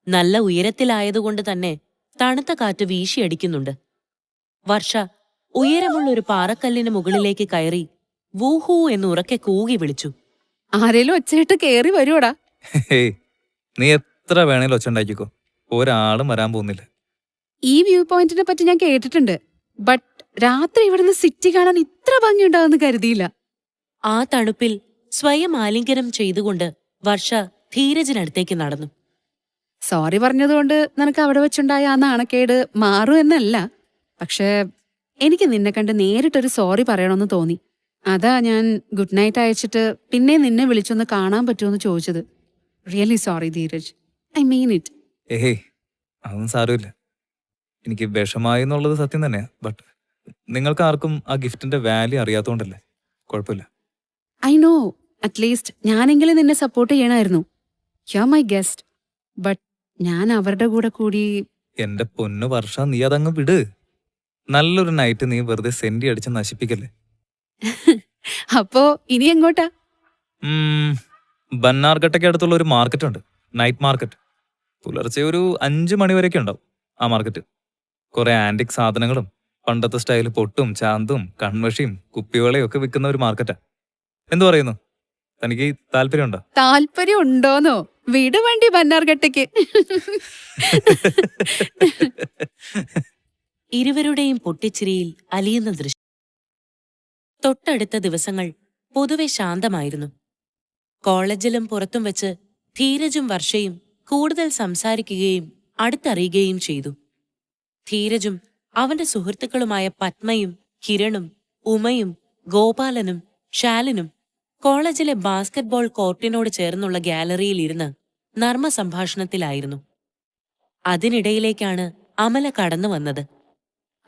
S2: നല്ല ഉയരത്തിലായതുകൊണ്ട് തന്നെ തണുത്ത കാറ്റ് വീശിയടിക്കുന്നുണ്ട്. വർഷ ഉയരമുള്ളൊരു പാറക്കല്ലിന് മുകളിലേക്ക് കയറി വൂഹൂ എന്ന് ഉറക്കെ കൂകി വിളിച്ചു.
S3: ആരേലും ഒച്ചയിട്ട് കേറി വരുവോടാ?
S4: ഹേയ്, നീ എത്ര വേണേലും ഒച്ച ഉണ്ടാക്കിക്കോ, ഒരാളും വരാൻ പോകുന്നില്ല.
S3: ഈ വ്യൂ പോയിന്റിനെ പറ്റി ഞാൻ കേട്ടിട്ടുണ്ട്. ബട്ട് രാത്രി ഇവിടുന്ന് സിറ്റി കാണാൻ ഇത്ര ഭംഗിയുണ്ടാവുമെന്ന് കരുതിയില്ല.
S2: ആ തണുപ്പിൽ സ്വയം ആലിംഗനം ചെയ്തുകൊണ്ട് വർഷ ധീരജിനടുത്തേക്ക് നടന്നു.
S3: സോറി പറഞ്ഞതുകൊണ്ട് നിനക്ക് അവിടെ വെച്ചുണ്ടായ ആ നാണക്കേട് മാറും എന്നല്ല. പക്ഷേ എനിക്ക് നിന്നെ കണ്ട് നേരിട്ടൊരു സോറി പറയണമെന്ന് തോന്നി. അതാ ഞാൻ ഗുഡ് നൈറ്റ് അയച്ചിട്ട് പിന്നെ നിന്നെ വിളിച്ചൊന്ന് കാണാൻ പറ്റുമെന്ന് ചോദിച്ചത്. Really sorry Dheeraj, I mean it.
S4: ഏയ് അതൊന്നും സാരമില്ല. എനിക്ക് വിഷമായി എന്നുള്ളത് സത്യം തന്നെയാ. ബട്ട് നിങ്ങൾക്ക് ആർക്കും ആ ഗിഫ്റ്റിന്റെ വാല്യൂ അറിയാത്തോണ്ടല്ലേ. കുഴപ്പമില്ല.
S3: ഐ നോ, അറ്റ്ലീസ്റ്റ് ഞാനെങ്കിലും നിന്നെ സപ്പോർട്ട് ചെയ്യണമായിരുന്നു. You are my guest. But ഞാൻ അവരുടെ കൂടെ കൂടി.
S4: എന്റെ പൊന്നു വർഷ, നീ അതങ്ങ് വിട്. നല്ലൊരു നൈറ്റ് നീ വെറുതെ സെന്റി അടിച്ച് നശിപ്പിക്കല്ലേ.
S3: അപ്പോ ഇനി എങ്ങോട്ടാ?
S4: ബന്നാർഘട്ടയ്ക്ക് അടുത്തുള്ള ഒരു മാർക്കറ്റ് ഉണ്ട്, നൈറ്റ് മാർക്കറ്റ്. പുലർച്ചെ ഒരു 5 മണി വരെയൊക്കെ ഉണ്ടാവും ആ മാർക്കറ്റ്. കുറെ ആന്റിക് സാധനങ്ങളും പണ്ടത്തെ സ്റ്റൈല് പൊട്ടും ചാന്തും കൺവഷിയും കുപ്പിവളയും ഒക്കെ വിൽക്കുന്ന ഒരു മാർക്കറ്റാ. എന്തു പറയുന്നു? തനിക്ക് താല്പര്യമുണ്ടോ?
S3: താല്പര്യം ഉണ്ടോന്നോ? വീട് വണ്ടി ബന്നാർഘട്ടയ്ക്ക്.
S2: ഇരുവരുടെയും പൊട്ടിച്ചിരിയിൽ അലിയുന്ന ദൃശ്യം. തൊട്ടടുത്ത ദിവസങ്ങൾ പൊതുവെ ശാന്തമായിരുന്നു. കോളേജിലും പുറത്തും വെച്ച് ധീരജും വർഷയും കൂടുതൽ സംസാരിക്കുകയും അടുത്തറിയുകയും ചെയ്തു. ധീരജും അവന്റെ സുഹൃത്തുക്കളുമായ പത്മയും കിരണും ഉമയും ഗോപാലനും ശാലിനും കോളേജിലെ ബാസ്കറ്റ്ബോൾ കോർട്ടിനോട് ചേർന്നുള്ള ഗ്യാലറിയിലിരുന്ന് നർമ്മ സംഭാഷണത്തിലായിരുന്നു. അതിനിടയിലേക്കാണ് അമല കടന്നു വന്നത്.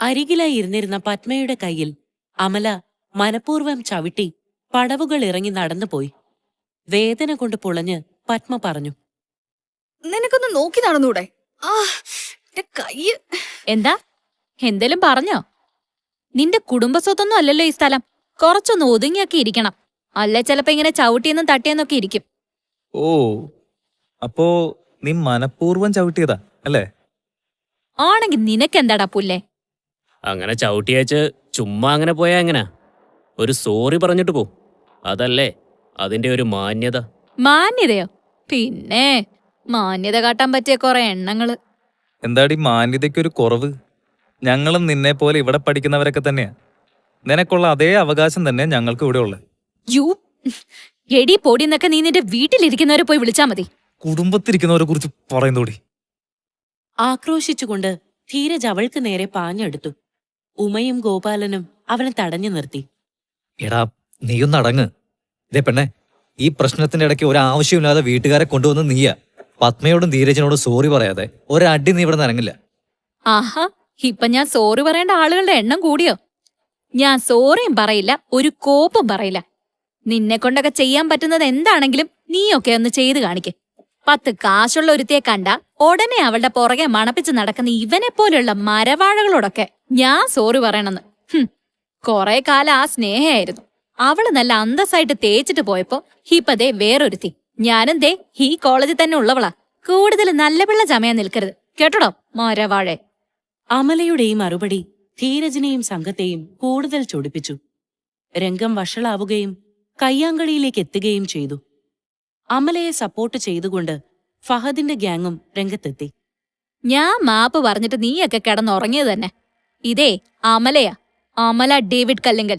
S2: അരികിലായി ഇരുന്നിരുന്ന പത്മയുടെ കയ്യിൽ അമല മനഃപൂർവ്വം ചവിട്ടി പടവുകൾ ഇറങ്ങി നടന്നുപോയി. വേദന കൊണ്ട് പുളഞ്ഞ് പത്മ പറഞ്ഞു,
S1: നിനക്കൊന്ന് നോക്കി നടന്നൂടെ? ആ എന്റെ കയ്യ്.
S9: എന്താ എന്തേലും പറഞ്ഞോ? നിന്റെ കുടുംബസ്വത്തൊന്നും അല്ലല്ലോ ഈ സ്ഥലം. കുറച്ചൊന്ന് ഒതുങ്ങിയൊക്കെ ഇരിക്കണം. അല്ല ചിലപ്പോ ഇങ്ങനെ ചവിട്ടിയെന്നും തട്ടിയെന്നൊക്കെ ഇരിക്കും.
S4: ഓ, അപ്പോ നീ മനഃപൂർവ്വം ചവിട്ടിയതാ അല്ലേ?
S9: ആണെങ്കി നിനക്കെന്താടാ പുല്ലേ?
S5: അങ്ങനെ ചവിട്ടിയച്ച് ചുമ്മാ അങ്ങനെ പോയാ എങ്ങനാ? ഒരു സോറി പറഞ്ഞിട്ട് പോ. അതല്ലേ അതിന്റെ ഒരു മാന്യത.
S9: മാന്യതയോ? പിന്നെ മാന്യത കാട്ടാൻ പറ്റിയ കുറെ എണ്ണങ്ങള്.
S4: എന്താടി മാന്യതയ്ക്കൊരു കുറവ്? ഞങ്ങളും നിന്നെ പോലെ ഇവിടെ പഠിക്കുന്നവരൊക്കെ തന്നെയാ. നിനക്കുള്ള അതേ അവകാശം തന്നെ ഞങ്ങൾക്ക് ഇവിടെ ഉള്ളത്.
S9: യു എടി പൊടിന്നൊക്കെ നീ നിന്റെ വീട്ടിലിരിക്കുന്നവരെ പോയി വിളിച്ചാ മതി.
S4: കുടുംബത്തിരിക്കുന്നവരെ കുറിച്ച് പറയുന്നോടി.
S2: ആക്രോശിച്ചുകൊണ്ട് ധീരജ് അവൾക്ക് നേരെ പാഞ്ഞെടുത്തു. ഉമയും ഗോപാലനും അവനെ തടഞ്ഞു നിർത്തി.
S8: എടാ നീയൊന്നടങ്ങ്. ഇതേ പെണ്ണെ, ഈ പ്രശ്നത്തിന്റെ ഇടയ്ക്ക് ഒരാവശ്യമില്ലാതെ വീട്ടുകാരെ കൊണ്ടുവന്ന് നീയാ. പത്മയോടും ധീരജിനോടും സോറി പറയാതെ ഒരടി നീ ഇവിടെ ഇറങ്ങില്ല.
S9: ആഹാ, ഇപ്പൊ ഞാൻ സോറി പറയേണ്ട ആളുകളുടെ എണ്ണം കൂടിയോ? ഞാൻ സോറിയും പറയില്ല, ഒരു കോപ്പും പറയില്ല. നിന്നെ കൊണ്ടൊക്കെ ചെയ്യാൻ പറ്റുന്നത് എന്താണെങ്കിലും നീയൊക്കെ ഒന്ന് ചെയ്തു കാണിക്ക്. 10 കാശുള്ള ഒരുത്തിയെ കണ്ട ഉടനെ അവളുടെ പുറകെ മണപ്പിച്ച് നടക്കുന്ന ഇവനെ പോലെയുള്ള മരവാഴകളോടൊക്കെ ഞാൻ സോറി പറയണമെന്ന്. കൊറേ കാലം ആ സ്നേഹയായിരുന്നു. അവള് നല്ല അന്തസ്സായിട്ട് തേച്ചിട്ട് പോയപ്പോ ഇപ്പതേ വേറൊരുത്തി. ഞാനും ദേ ഈ കോളേജിൽ തന്നെ ഉള്ളവളാ. കൂടുതൽ നല്ല പിള്ള ചമയാൻ നിൽക്കരുത് കേട്ടോടോ മരവാഴെ.
S2: അമലയുടെ ഈ മറുപടി ധീരജിനെയും സംഘത്തെയും കൂടുതൽ ചൊടിപ്പിച്ചു. രംഗം വഷളാവുകയും കയ്യാങ്കളിയിലേക്ക് എത്തുകയും ചെയ്തു. അമലയെ സപ്പോർട്ട് ചെയ്തുകൊണ്ട് ഫഹദിന്റെ ഗ്യാങ്ങും രംഗത്തെത്തി.
S9: ഞാൻ മാപ്പ് പറഞ്ഞിട്ട് നീയൊക്കെ കിടന്നുറങ്ങിയത് തന്നെ. ഇതേ അമലയാ, അമല ഡേവിഡ് കല്ലിങ്കൽ.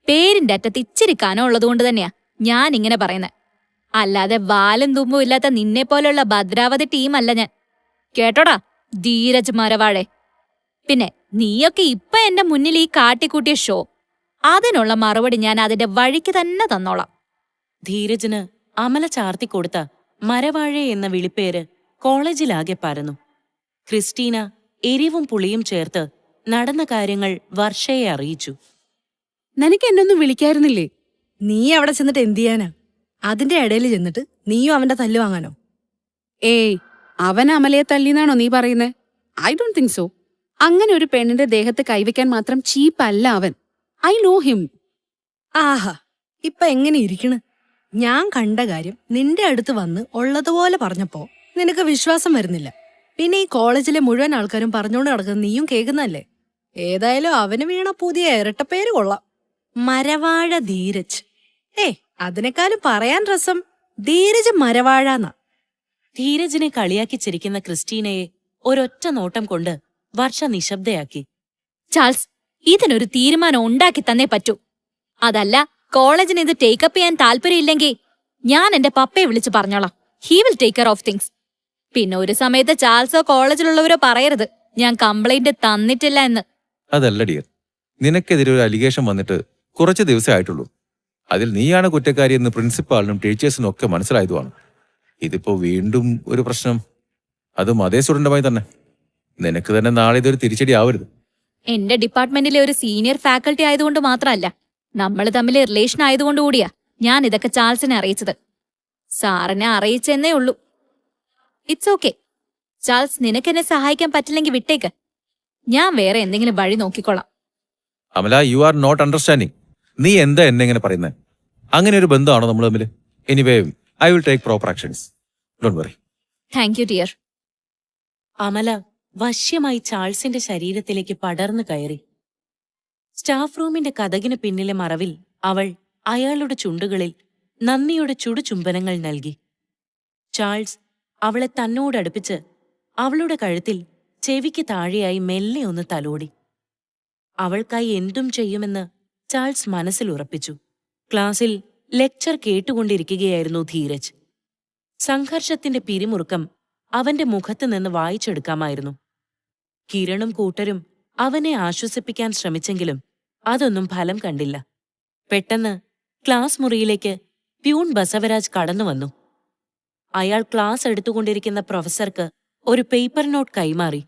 S9: പേരിന്റെ അറ്റത്ത് ഇച്ചിരി കനം ഉള്ളതുകൊണ്ട് തന്നെയാ ഞാൻ ഇങ്ങനെ പറയുന്നത്. അല്ലാതെ വാലും തുമ്പും ഇല്ലാത്ത നിന്നെ പോലെയുള്ള ഭദ്രാവതി ടീമല്ല ഞാൻ. കേട്ടോടാ ധീരജ് മരവാഴെ. പിന്നെ നീയൊക്കെ ഇപ്പൊ എന്റെ മുന്നിൽ ഈ കാട്ടിക്കൂട്ടിയ ഷോ, അതിനുള്ള മറുപടി ഞാൻ അതിന്റെ വഴിക്ക് തന്നെ തന്നോളാം.
S2: ധീരജിന് അമല ചാർത്തിക്കൊടുത്ത മരവാഴെ എന്ന വിളിപ്പേര് കോളേജിലാകെ പരന്നു. ക്രിസ്റ്റീന എരിവും പുളിയും ചേർത്ത് നടന്ന കാര്യങ്ങൾ വർഷയെ അറിയിച്ചു.
S3: നിനക്ക് എന്നൊന്നും വിളിക്കായിരുന്നില്ലേ?
S1: നീ അവിടെ ചെന്നിട്ട് എന്ത് ചെയ്യാനാ? അതിന്റെ ഇടയിൽ ചെന്നിട്ട് നീയും അവന്റെ തല്ല് വാങ്ങാനോ?
S3: ഏയ്, അവൻ അമലയെ തല്ലിന്നാണോ നീ പറയുന്നേ? I don't think so. അങ്ങനെ ഒരു പെണ്ണിന്റെ ദേഹത്ത് കൈവയ്ക്കാൻ മാത്രം ചീപ്പല്ല അവൻ. I know him.
S1: ആഹാ, ഇപ്പൊ എങ്ങനെ ഇരിക്കണ്? ഞാൻ കണ്ട കാര്യം നിന്റെ അടുത്ത് വന്ന് ഉള്ളതുപോലെ പറഞ്ഞപ്പോ നിനക്ക് വിശ്വാസം വരുന്നില്ല. പിന്നെ ഈ കോളേജിലെ മുഴുവൻ ആൾക്കാരും പറഞ്ഞുകൊണ്ട് നടക്കുന്നത് നീയും കേൾക്കുന്നല്ലേ. ഏതായാലും അവന് വീണ പുതിയ ഇരട്ടപ്പേര് കൊള്ളാം, മരവാഴ ധീരജ്. അതിനേക്കാളും പറയാൻ രസം ധീരജ് മരവാഴാന്നാ.
S2: ധീരജിനെ കളിയാക്കി ചിരിക്കുന്ന ക്രിസ്റ്റീനയെ ഒരൊറ്റ നോട്ടം കൊണ്ട് വർഷ നിശബ്ദയാക്കി.
S9: ചാൾസ്, ഇതിനൊരു തീരുമാനം ഉണ്ടാക്കി തന്നേ പറ്റൂ. അതല്ല കോളേജിന് ഇത് ടേക്കപ്പ് ചെയ്യാൻ താല്പര്യമില്ലെങ്കിൽ ഞാൻ എന്റെ പപ്പയെ വിളിച്ചു പറഞ്ഞോളാം. He will take care of things. പിന്നെ ഒരു സമയത്ത് ചാൾസോ കോളേജിലുള്ളവരോ പറയരുത് ഞാൻ കംപ്ലൈന്റ് തന്നിട്ടില്ല എന്ന്.
S12: അതല്ല ഡിയർ, നിനക്കെതിരെ ഒരു അലിഗേഷൻ വന്നിട്ട് കുറച്ച് ദിവസമേ ആയിട്ടുള്ളൂ. അതിൽ നീയാണ് കുറ്റക്കാരി എന്ന് പ്രിൻസിപ്പാളിനും ടീച്ചേഴ്സിനും ഒക്കെ മനസ്സിലായതുമാണ്. ഇതിപ്പോ വീണ്ടും ഒരു പ്രശ്നം, അതും അതേ സ്റ്റുഡന്റുമായി തന്നെ. നിനക്ക് തന്നെ നാളെ ഇതൊരു തിരിച്ചടി ആവരുത്.
S9: എന്റെ ഡിപ്പാർട്ട്മെന്റിലെ ഒരു സീനിയർ ഫാക്കൽറ്റി ആയതുകൊണ്ട് മാത്രമല്ല, നമ്മൾ തമ്മിൽ റിലേഷൻ ആയതുകൊണ്ട് കൂടിയാ ഞാൻ ഇതൊക്കെ ചാൾസിനെ അറിയിച്ചത്. സാറിനെ അറിയിച്ചെന്നേ ഉള്ളൂ. ഇറ്റ്സ് ഓക്കെ ചാൾസ്, നിനക്കെന്നെ സഹായിക്കാൻ പറ്റില്ലെങ്കിൽ വിട്ടേക്ക്. ഞാൻ വേറെ എന്തെങ്കിലും വഴി നോക്കിക്കൊള്ളാം.
S12: Amala, you are not understanding. നീ എന്താ എന്നെ ഇങ്ങനെ പറയുന്നത്? അങ്ങനെ ഒരു ബന്ധമാണോ നമ്മൾ തമ്മിൽ? Anyway, I will take proper actions. Don't worry.
S9: Thank you dear.
S2: Amala വശ്യമായി ചാൾസിന്റെ ശരീരത്തിലേക്ക് പടർന്നു കയറി. സ്റ്റാഫ് റൂമിന്റെ കതകിന് പിന്നിലെ മറവിൽ അവൾ അയാളുടെ ചുണ്ടുകളിൽ നന്ദിയുടെ ചുടുചുംബനങ്ങൾ നൽകി. ചാൾസ് അവളെ തന്നോടടുപ്പിച്ച് അവളുടെ കഴുത്തിൽ ചെവിക്ക് താഴെയായി മെല്ലെ ഒന്ന് തലോടി. അവൾക്കായി എന്തും ചെയ്യുമെന്ന് ചാൾസ് മനസ്സിൽ ഉറപ്പിച്ചു. ക്ലാസ്സിൽ ലെക്ചർ കേട്ടുകൊണ്ടിരിക്കുകയായിരുന്നു ധീരജ്. സംഘർഷത്തിന്റെ പിരിമുറുക്കം അവന്റെ മുഖത്ത് നിന്ന് വായിച്ചെടുക്കാമായിരുന്നു. കിരണും കൂട്ടരും അവനെ ആശ്വസിപ്പിക്കാൻ ശ്രമിച്ചെങ്കിലും അതൊന്നും ഫലം കണ്ടില്ല. പെട്ടെന്ന് ക്ലാസ് മുറിയിലേക്ക് പ്യൂൺ ബസവരാജ് കടന്നുവന്നു. അയാൾ ക്ലാസ് എടുത്തുകൊണ്ടിരിക്കുന്ന പ്രൊഫസർക്ക് ഒരു പേപ്പർ നോട്ട് കൈമാറി.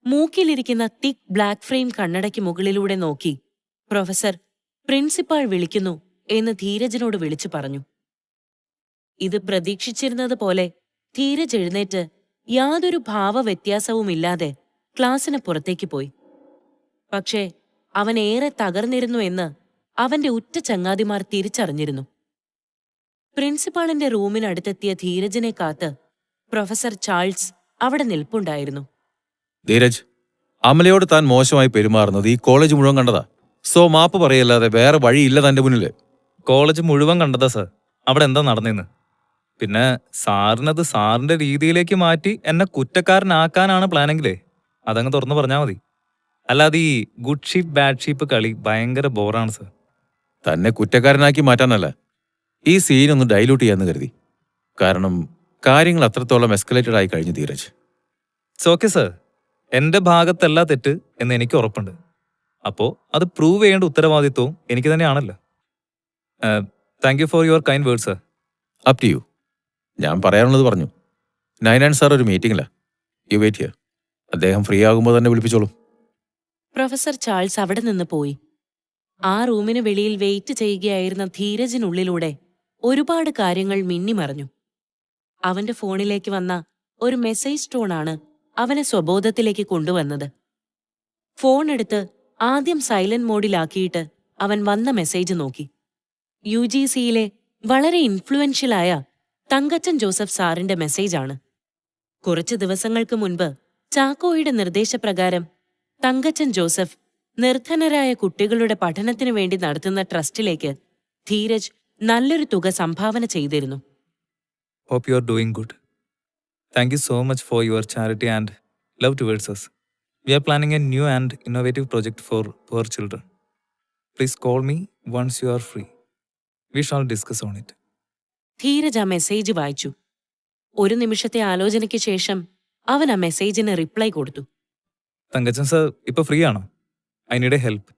S2: മൂക്കിലിരിക്കുന്ന തിക് ബ്ലാക്ക് ഫ്രെയിം കണ്ണടയ്ക്ക് മുകളിലൂടെ നോക്കി പ്രൊഫസർ പ്രിൻസിപ്പാൾ വിളിക്കുന്നു എന്ന് ധീരജിനോട് വിളിച്ചു പറഞ്ഞു. ഇത് പ്രതീക്ഷിച്ചിരുന്നത് പോലെ ധീരജ് എഴുന്നേറ്റ് യാതൊരു ഭാവവ്യത്യാസവുമില്ലാതെ ക്ലാസ്സിന് പുറത്തേക്ക് പോയി. പക്ഷേ അവൻ ഏറെ തകർന്നിരുന്നു എന്ന് അവന്റെ ഉറ്റ ചങ്ങാതിമാർ തിരിച്ചറിഞ്ഞിരുന്നു. പ്രിൻസിപ്പാളിന്റെ റൂമിനടുത്തെത്തിയ ധീരജിനെ കാത്ത് പ്രൊഫസർ ചാൾസ് അവിടെ നിൽപ്പുണ്ടായിരുന്നു.
S12: ധീരജ്, അമലയോട് താൻ മോശമായി പെരുമാറുന്നത് ഈ കോളേജ് മുഴുവൻ കണ്ടതാ. സോ മാപ്പ് പറയല്ലാതെ വേറെ വഴിയില്ല തന്റെ മുന്നില്.
S4: കോളേജ് മുഴുവൻ കണ്ടതാ സർ അവിടെ എന്താ നടന്നെന്ന്. പിന്നെ സാറിനത് സാറിന്റെ രീതിയിലേക്ക് മാറ്റി എന്നെ കുറ്റക്കാരനാക്കാനാണ് പ്ലാനെങ്കിലേ അതങ്ങ് തുറന്നു പറഞ്ഞാൽ മതി. അല്ലാതെ ഈ ഗുഡ് ഷീപ്പ് ബാഡ് ഷീപ്പ് കളി ഭയങ്കര ബോറാണ് സർ.
S12: തന്നെ കുറ്റക്കാരനാക്കി മാറ്റാനല്ല, ഈ സീൻ ഒന്ന് ഡൈല്യൂട്ട് ചെയ്യാന്ന് കരുതി. കാരണം കാര്യങ്ങൾ അത്രത്തോളം എസ്കലേറ്റഡ് ആയി കഴിഞ്ഞു ധീരജ്.
S4: ഇറ്റ്സ് ഓക്കെ സർ, എന്റെ ഭാഗത്തല്ല തെറ്റ് എന്ന് എനിക്ക് ഉറപ്പുണ്ട്. അപ്പോൾ അത് പ്രൂവ് ചെയ്യേണ്ട ഉത്തരവാദിത്വവും എനിക്ക് തന്നെയാണല്ലോ. Thank you for your kind word sir.
S12: Up to you. ഞാൻ പറയാനുള്ളത് പറഞ്ഞു. നൈനാൻ സാർ ഒരു മീറ്റിംഗിലാ. You wait here. അദ്ദേഹം ഫ്രീ ആകുമ്പോൾ തന്നെ വിളിപ്പിച്ചോളൂ.
S2: പ്രൊഫസർ ചാൾസ് അവിടെ നിന്ന് പോയി. ആ റൂമിന് വെളിയിൽ വെയിറ്റ് ചെയ്യുകയായിരുന്ന ധീരജിനുള്ളിലൂടെ ഒരുപാട് കാര്യങ്ങൾ മിന്നിമറഞ്ഞു. അവന്റെ ഫോണിലേക്ക് വന്ന ഒരു മെസ്സേജ് ടോണാണ് അവനെ സ്വബോധത്തിലേക്ക് കൊണ്ടുവന്നത്. ഫോൺ എടുത്ത് ആദ്യം സൈലന്റ് മോഡിലാക്കിയിട്ട് അവൻ വന്ന മെസ്സേജ് നോക്കി. UGCയിലെ വളരെ ഇൻഫ്ലുവൻഷ്യലായ തങ്കച്ചൻ ജോസഫ് സാറിന്റെ മെസ്സേജാണ്. കുറച്ചു ദിവസങ്ങൾക്ക് മുൻപ് ചാക്കോയുടെ നിർദ്ദേശപ്രകാരം തങ്കച്ചൻ ജോസഫ് നിർധനരായ കുട്ടികളുടെ പഠനത്തിനു വേണ്ടി നടത്തുന്ന ട്രസ്റ്റിലേക്ക് ധീരജ് നല്ലൊരു തുക സംഭാവന ചെയ്തിരുന്നു.
S4: Hope you are doing good. Thank you so much for your charity and love towards us. We are planning a new and innovative project for poor children. Please call me once you are free. We shall discuss on it.
S2: Dheeraj ആ message വായിച്ചു. ഒരു നിമിഷത്തെ ആലോചനയ്ക്ക് ശേഷം അവൻ ആ മെസ്സേജിന് reply കൊടുത്തു.
S4: Thankachan sir ഇപ്പൊ free ആണോ? I need A help.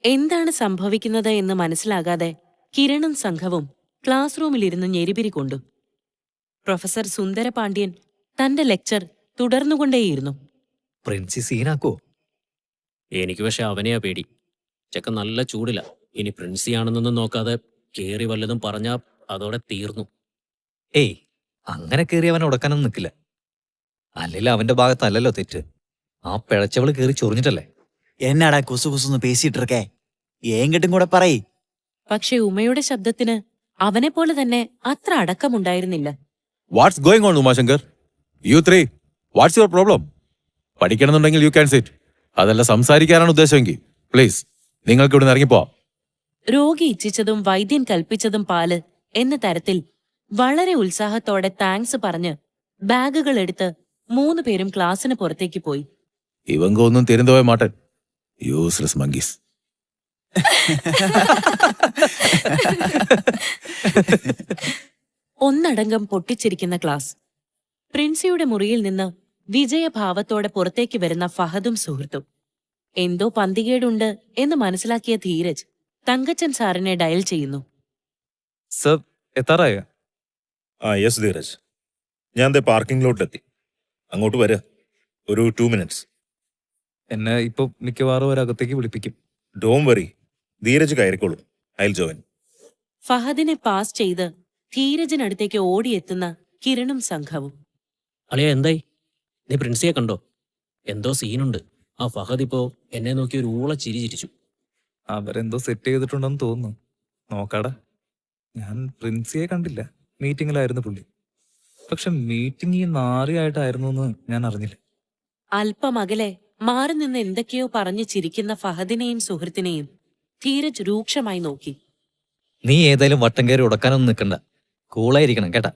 S2: എന്താണ് സംഭവിക്കുന്നത് എന്ന് മനസ്സിലാകാതെ കിരണും സംഘവും ക്ലാസ് റൂമിലിരുന്ന് ഞെരിപിരി കൊണ്ടു. പ്രൊഫസർ സുന്ദരപാണ്ഡ്യൻ തന്റെ ലെക്ചർ തുടർന്നുകൊണ്ടേയിരുന്നു.
S8: പ്രിൻസി സീനാക്കോ?
S5: എനിക്ക് പക്ഷെ അവനെയാ പേടി. ചെക്കൻ നല്ല ചൂടില്ല. ഇനി പ്രിൻസിയാണെന്നൊന്നും നോക്കാതെ കേറി വല്ലതും പറഞ്ഞാ അതോടെ തീർന്നു.
S8: ഏയ്, അങ്ങനെ കയറി അവനെ ഉടക്കാനൊന്നും നിൽക്കില്ല. അല്ലെങ്കിൽ അവന്റെ ഭാഗത്തല്ലല്ലോ തെറ്റ്. ആ പിഴച്ചവള് കയറി ചൊറിഞ്ഞിട്ടല്ലേ.
S10: എന്നാടാ കുസു കുസുന്ന് പേശിട്ടിരിക്കേ? ഏങ്കിട്ടും കൂടെ പറയ്.
S2: പക്ഷെ ഉമയുടെ ശബ്ദത്തിന് അവനെപ്പോലെ തന്നെ അത്ര അടക്കമുണ്ടായിരുന്നില്ല.
S12: What's going on Umashankar? You three, what's your problem? പഠിക്കണമെന്നുണ്ടെങ്കിൽ യു ക്യാൻ സിറ്റ്. അതല്ല സംസാരിക്കാനാണ് ഉദ്ദേശമെങ്കിൽ പ്ലീസ് നിങ്ങൾക്ക് ഇവിടെ നിന്ന് ഇറങ്ങിപ്പോവാം.
S2: രോഗി ഇച്ഛിച്ചതും വൈദ്യൻ കൽപ്പിച്ചതും പാല് എന്ന തരത്തിൽ വളരെ ഉത്സാഹത്തോടെ താങ്ക്സ് പറഞ്ഞ് ബാഗുകൾ എടുത്ത് 3 പേരും ക്ലാസ്സിന് പുറത്തേക്ക് പോയി.
S12: ഇവങ്ക ഒന്നും തെരുന്തോയ മാട്ടൻ. Useless monkeys.
S2: ഒന്നടങ്കം പൊട്ടിച്ചിരിക്കുന്ന ക്ലാസ്. പ്രിൻസിയുടെ മുറിയിൽ നിന്ന് വിജയഭാവത്തോടെ പുറത്തേക്ക് വരുന്ന ഫഹദും സുഹൃത്തും. എന്തോ പന്തികേടുണ്ട് എന്ന് മനസ്സിലാക്കിയ ധീരജ് തങ്കച്ചൻ സാറിനെ ഡയൽ ചെയ്യുന്നു.
S4: സർ എത്താറായ?
S11: യെസ് ധീരജ്, ഞാൻ ദേ പാർക്കിംഗ് ലോട്ടിലെത്തി. അങ്ങോട്ട് വരാ, ഒരു 2 minutes.
S4: എന്നെ ഇപ്പൊ മിക്കവാറും ഒരകത്തേക്ക് വിളിപ്പിക്കും.
S11: ഡോൺ വറി, ധീരജ് കയറിക്കോളൂ. I will join.
S2: ഫഹദിനെ പാസ് ചെയ്ത് ധീരജിനടുത്തേക്ക് ഓടിയെത്തുന്ന കിരണും സംഘവും.
S5: അളിയ എന്തായി? നീ പ്രിൻസിയെ കണ്ടോ? എന്തോ സീനുണ്ട്. ആ ഫഹദ് ഇപ്പോ എന്നെ നോക്കി ഒരു ഊള ചിരി ചിരിച്ചു.
S4: അവരെന്തോ സെറ്റ് ചെയ്തിട്ടുണ്ടെന്ന് തോന്നുന്നു. നോക്കാടാ. ഞാൻ പ്രിൻസിയെ കണ്ടില്ല, മീറ്റിംഗിലായിരുന്നു പുള്ളി. പക്ഷെ മീറ്റിംഗ് ഈ നാറിയായിട്ടായിരുന്നു എന്ന് ഞാൻ അറിഞ്ഞില്ല.
S2: അല്പം അകലെ മാറി നിന്ന് എന്തൊക്കെയോ പറഞ്ഞു ചിരിക്കുന്ന ഫഹദിനെയും സുഹൃത്തിനെയും ധീരജ് രൂക്ഷമായി നോക്കി.
S8: നീ ഏതായാലും വട്ടം കയറി ഉടക്കാനൊന്നും നിൽക്കണ്ട. കൂളായിരിക്കണം കേട്ടാ.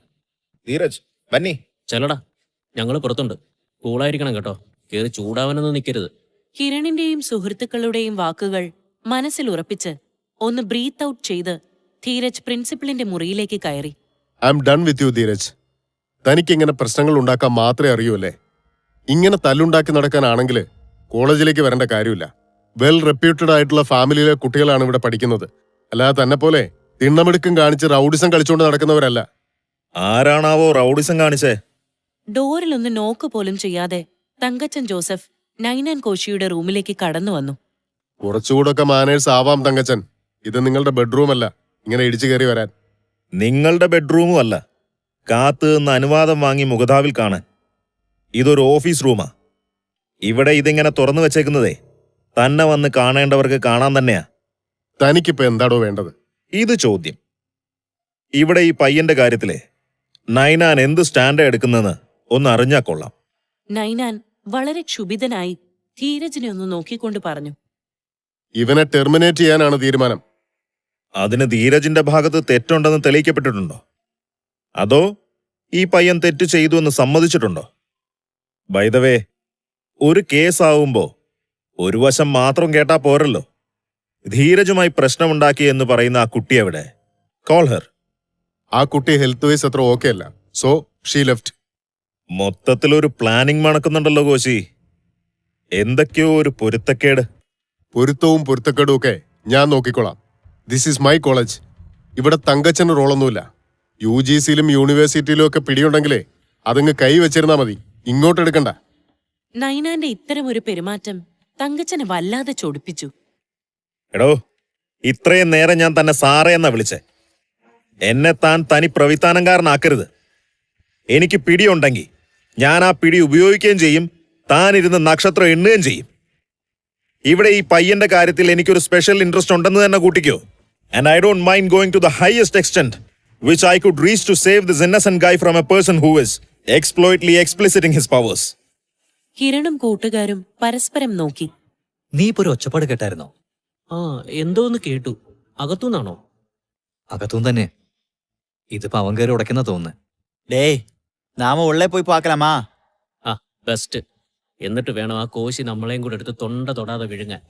S11: ധീരജ് ബന്നി.
S5: ചെല്ലടാ, ഞങ്ങള് പുറത്തുണ്ട്. കൂളായിരിക്കണം കേട്ടോ. കേറി ചൂടാവാനൊന്നും നിൽക്കരുത്.
S2: കിരണിന്റെയും സുഹൃത്തുക്കളുടെയും വാക്കുകൾ മനസ്സിൽ ഉറപ്പിച്ച് ഒന്ന് ബ്രീത്ത് ഔട്ട് ചെയ്ത് ധീരജ് പ്രിൻസിപ്പലിന്റെ മുറിയിലേക്ക് കയറി.
S7: I'm done with you Dheeraj. തനിക്കിങ്ങനെ പ്രശ്നങ്ങൾ ഉണ്ടാക്കാൻ മാത്രമേ അറിയൂ അല്ലേ? ഇങ്ങനെ തല്ലുണ്ടാക്കി നടക്കാനാണെങ്കിൽ കോളേജിലേക്ക് വരേണ്ട കാര്യമില്ല. വെൽ റെപ്യൂട്ടഡ് ആയിട്ടുള്ള ഫാമിലിയിലെ കുട്ടികളാണ് ഇവിടെ പഠിക്കുന്നത്. അല്ലാതെ തന്നെ പോലെ തിണ്ണമെടുക്കും കാണിച്ച് റൗഡിസം കളിച്ചുകൊണ്ട് നടക്കുന്നവരല്ല.
S11: ആരാണാവോ റൗഡിസം കാണിച്ചേ?
S2: ഡോറിലൊന്ന് നോക്ക് പോലും ചെയ്യാതെ തങ്കച്ചൻ ജോസഫ് നൈനാൻ കോശിയുടെ റൂമിലേക്ക് കടന്നു വന്നു.
S7: കുറച്ചുകൂടൊക്കെ മാനേഴ്സ് ആവാം തങ്കച്ചൻ. ഇത് നിങ്ങളുടെ ബെഡ്റൂം അല്ല ഇങ്ങനെ ഇടിച്ചു കയറി വരാൻ.
S11: നിങ്ങളുടെ ബെഡ്റൂമും അല്ല, കാത്ത് നിന്ന് അനുവാദം വാങ്ങി മുഖതാവിൽ കാണാൻ. ഇതൊരു ഓഫീസ് റൂമാ. ഇവിടെ ഇതിങ്ങനെ തുറന്നു വെച്ചേക്കുന്നതേ തന്നെ വന്ന് കാണേണ്ടവർക്ക് കാണാൻ തന്നെയാ.
S7: തനിക്കിപ്പോ എന്താടോ വേണ്ടത്?
S11: ഇത് ചോദ്യം. ഇവിടെ ഈ പയ്യന്റെ കാര്യത്തിലെ നൈനാൻ എന്ത് സ്റ്റാൻഡ് എടുക്കുന്നെന്ന് ഒന്ന് അറിഞ്ഞാ കൊള്ളാം.
S2: നൈനാൻ വളരെ ക്ഷുഭിതനായി ധീരജിനെ ഒന്ന് നോക്കിക്കൊണ്ട് പറഞ്ഞു.
S7: ഇവനെ ടെർമിനേറ്റ് ചെയ്യാനാണ് തീരുമാനം.
S11: അതിന് ധീരജിന്റെ ഭാഗത്ത് തെറ്റുണ്ടെന്ന് തെളിയിക്കപ്പെട്ടിട്ടുണ്ടോ? അതോ ഈ പയ്യൻ തെറ്റ് ചെയ്തു എന്ന് സമ്മതിച്ചിട്ടുണ്ടോ? ബൈ ദ വേ, ഒരു കേസാവുമ്പോ ഒരു വശം മാത്രം കേട്ടാ പോരല്ലോ. ധീരജുമായി പ്രശ്നമുണ്ടാക്കി എന്ന് പറയുന്ന ആ കുട്ടി എവിടെ? Call her.
S7: ആ കുട്ടി ഹെൽത്ത് വൈസ് അത്ര ഓക്കെ അല്ല. So she left.
S11: മൊത്തത്തിലൊരു പ്ലാനിങ് മണക്കുന്നുണ്ടല്ലോ കോശി. എന്തൊക്കെയോ ഒരു പൊരുത്തക്കേട്.
S7: പൊരുത്തവും പൊരുത്തക്കേടും ഒക്കെ ഞാൻ നോക്കിക്കോളാം. This is my college. ഇവിടെ തങ്കച്ചന് റോളൊന്നുമില്ല. UGCയിലും യൂണിവേഴ്സിറ്റിയിലും ഒക്കെ പിടിയുണ്ടെങ്കിലേ അതങ്ങ് കൈ വെച്ചിരുന്നാ മതി, ഇങ്ങോട്ട് എടുക്കണ്ട.
S2: നൈനാന്റെ ഇത്തരമൊരു പെരുമാറ്റം തങ്കച്ചനെ വല്ലാതെ ചൊടിപ്പിച്ചു.
S11: എടോ, ഇത്രയും നേരം ഞാൻ തന്നെ സാറേ എന്നാ വിളിച്ചേ. എന്നെ താൻ തനി പ്രവിത്താനംകാരനാക്കരുത്. എനിക്ക് പിടിയുണ്ടെങ്കിൽ ഞാൻ ആ പിടി ഉപയോഗിക്കുകയും ചെയ്യും, താൻ ഇരുന്ന് നക്ഷത്രം എണ്ണുകയും ചെയ്യും. ഇവിടെ ഈ പയ്യന്റെ കാര്യത്തിൽ എനിക്കൊരു സ്പെഷ്യൽ ഇൻട്രസ്റ്റ് ഉണ്ടെന്ന് തന്നെ കൂട്ടിക്കോ. And I don't mind going to the highest extent which I could reach to save this innocent guy from a person who is exploitedly expliciting his powers.
S2: കിരണും കൂട്ടുകാരും പരസ്പരം നോക്കി.
S8: നീ ഇപ്പൊ ഒരു ഒച്ചപ്പാട് കേട്ടായിരുന്നോ?
S5: എന്തോന്ന് കേട്ടു. അകത്തുനിന്നാണോ?
S8: അകത്തും തന്നെ. ഇതിപ്പോ അവൻ കയറി ഉടക്കുന്ന തോന്നുന്നു.
S10: டேய் நாம உள்ளே போய் பார்க்கலாமா?
S5: ബെസ്റ്റ്. എന്നിട്ട് വേണം ആ കോശി നമ്മളെയും കൂടെ എടുത്ത് തൊണ്ട തൊടാതെ വിഴുങ്ങാൻ.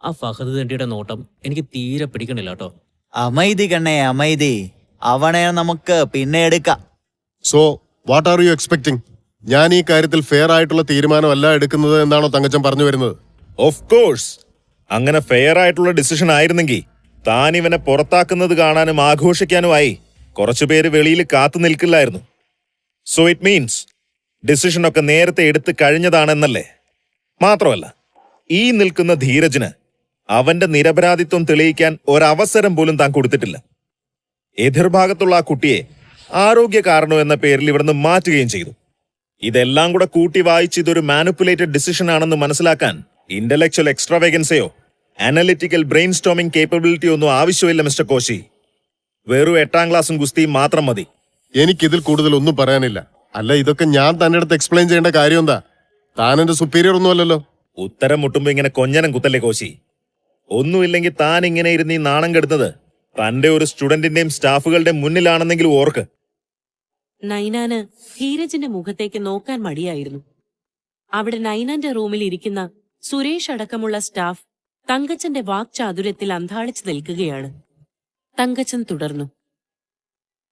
S5: ആ ഫഹദ് തണ്ടിയുടെ നോട്ടം എനിക്ക് തീരെ പിടിക്കണില്ല കേട്ടോ.
S10: அமைதி கண்ணே அமைதி. അവനെ നമുക്ക് പിന്നെ എടുക്കാം.
S7: So what are you expecting? ഞാൻ ഈ കാര്യത്തിൽ ഫെയർ ആയിട്ടുള്ള തീരുമാനമല്ല എടുക്കുന്നത് എന്നാണോ തങ്കച്ചൻ പറഞ്ഞു വരുന്നത്?
S11: ഓഫ് കോഴ്സ്, അങ്ങനെ ഫെയർ ആയിട്ടുള്ള ഡിസിഷൻ ആയിരുന്നെങ്കിൽ താൻ ഇവനെ പുറത്താക്കുന്നത് കാണാനും ആഘോഷിക്കാനുമായി കുറച്ചുപേര് വെളിയിൽ കാത്തു നിൽക്കില്ലായിരുന്നു. സോ ഇറ്റ് മീൻസ് ഡിസിഷനൊക്കെ നേരത്തെ എടുത്ത് കഴിഞ്ഞതാണെന്നല്ലേ? മാത്രമല്ല, ഈ നിൽക്കുന്ന ധീരജിന് അവന്റെ നിരപരാധിത്വം തെളിയിക്കാൻ ഒരവസരം പോലും താൻ കൊടുത്തിട്ടില്ല. എതിർഭാഗത്തുള്ള ആ കുട്ടിയെ ആരോഗ്യ കാരണോ എന്ന പേരിൽ ഇവിടുന്ന് മാറ്റുകയും ചെയ്തു. ഇതെല്ലാം കൂടെ കൂട്ടി വായിച്ച് ഇതൊരു മാനിപ്പുലേറ്റഡ് ഡിസിഷൻ ആണെന്ന് മനസ്സിലാക്കാൻ ഇന്റലക്ച്വൽ എക്സ്ട്രാവേഗൻസയോ അനലിറ്റിക്കൽ ബ്രെയിൻ സ്റ്റോമിംഗ് കേപ്പബിലിറ്റിയോ ഒന്നും ആവശ്യമില്ല മിസ്റ്റർ കോശി. വെറും 8ാം ക്ലാസ്സും കുസ്തിയും മാത്രം മതി.
S7: എനിക്കിതിൽ കൂടുതൽ ഒന്നും പറയാനില്ല. അല്ല, ഇതൊക്കെ ഞാൻ തന്നെ അടുത്ത് എക്സ്പ്ലെയിൻ ചെയ്യേണ്ട കാര്യം എന്താ? താൻ എന്റെ സുപ്പീരിയർ ഒന്നുമല്ലല്ലോ.
S11: ഉത്തരം മുട്ടുമ്പോ ഇങ്ങനെ കൊഞ്ഞനം കുത്തല്ലേ കോശി? ഒന്നുമില്ലെങ്കിൽ താൻ ഇങ്ങനെ ഇരുന്ന് ഈ നാണം കെടുത്തത് തന്റെ ഒരു സ്റ്റുഡന്റിന്റെയും സ്റ്റാഫുകളുടെ മുന്നിലാണെന്നെങ്കിലും ഓർക്ക്.
S2: നൈനാന് ധീരജിന്റെ മുഖത്തേക്ക് നോക്കാൻ മടിയായിരുന്നു. അവിടെ നൈനാന്റെ റൂമിൽ ഇരിക്കുന്ന സുരേഷ് അടക്കമുള്ള സ്റ്റാഫ് തങ്കച്ചന്റെ വാക്ചാതുര്യത്തിൽ അന്താളിച്ചു നിൽക്കുകയാണ്. തങ്കച്ചൻ തുടർന്നു.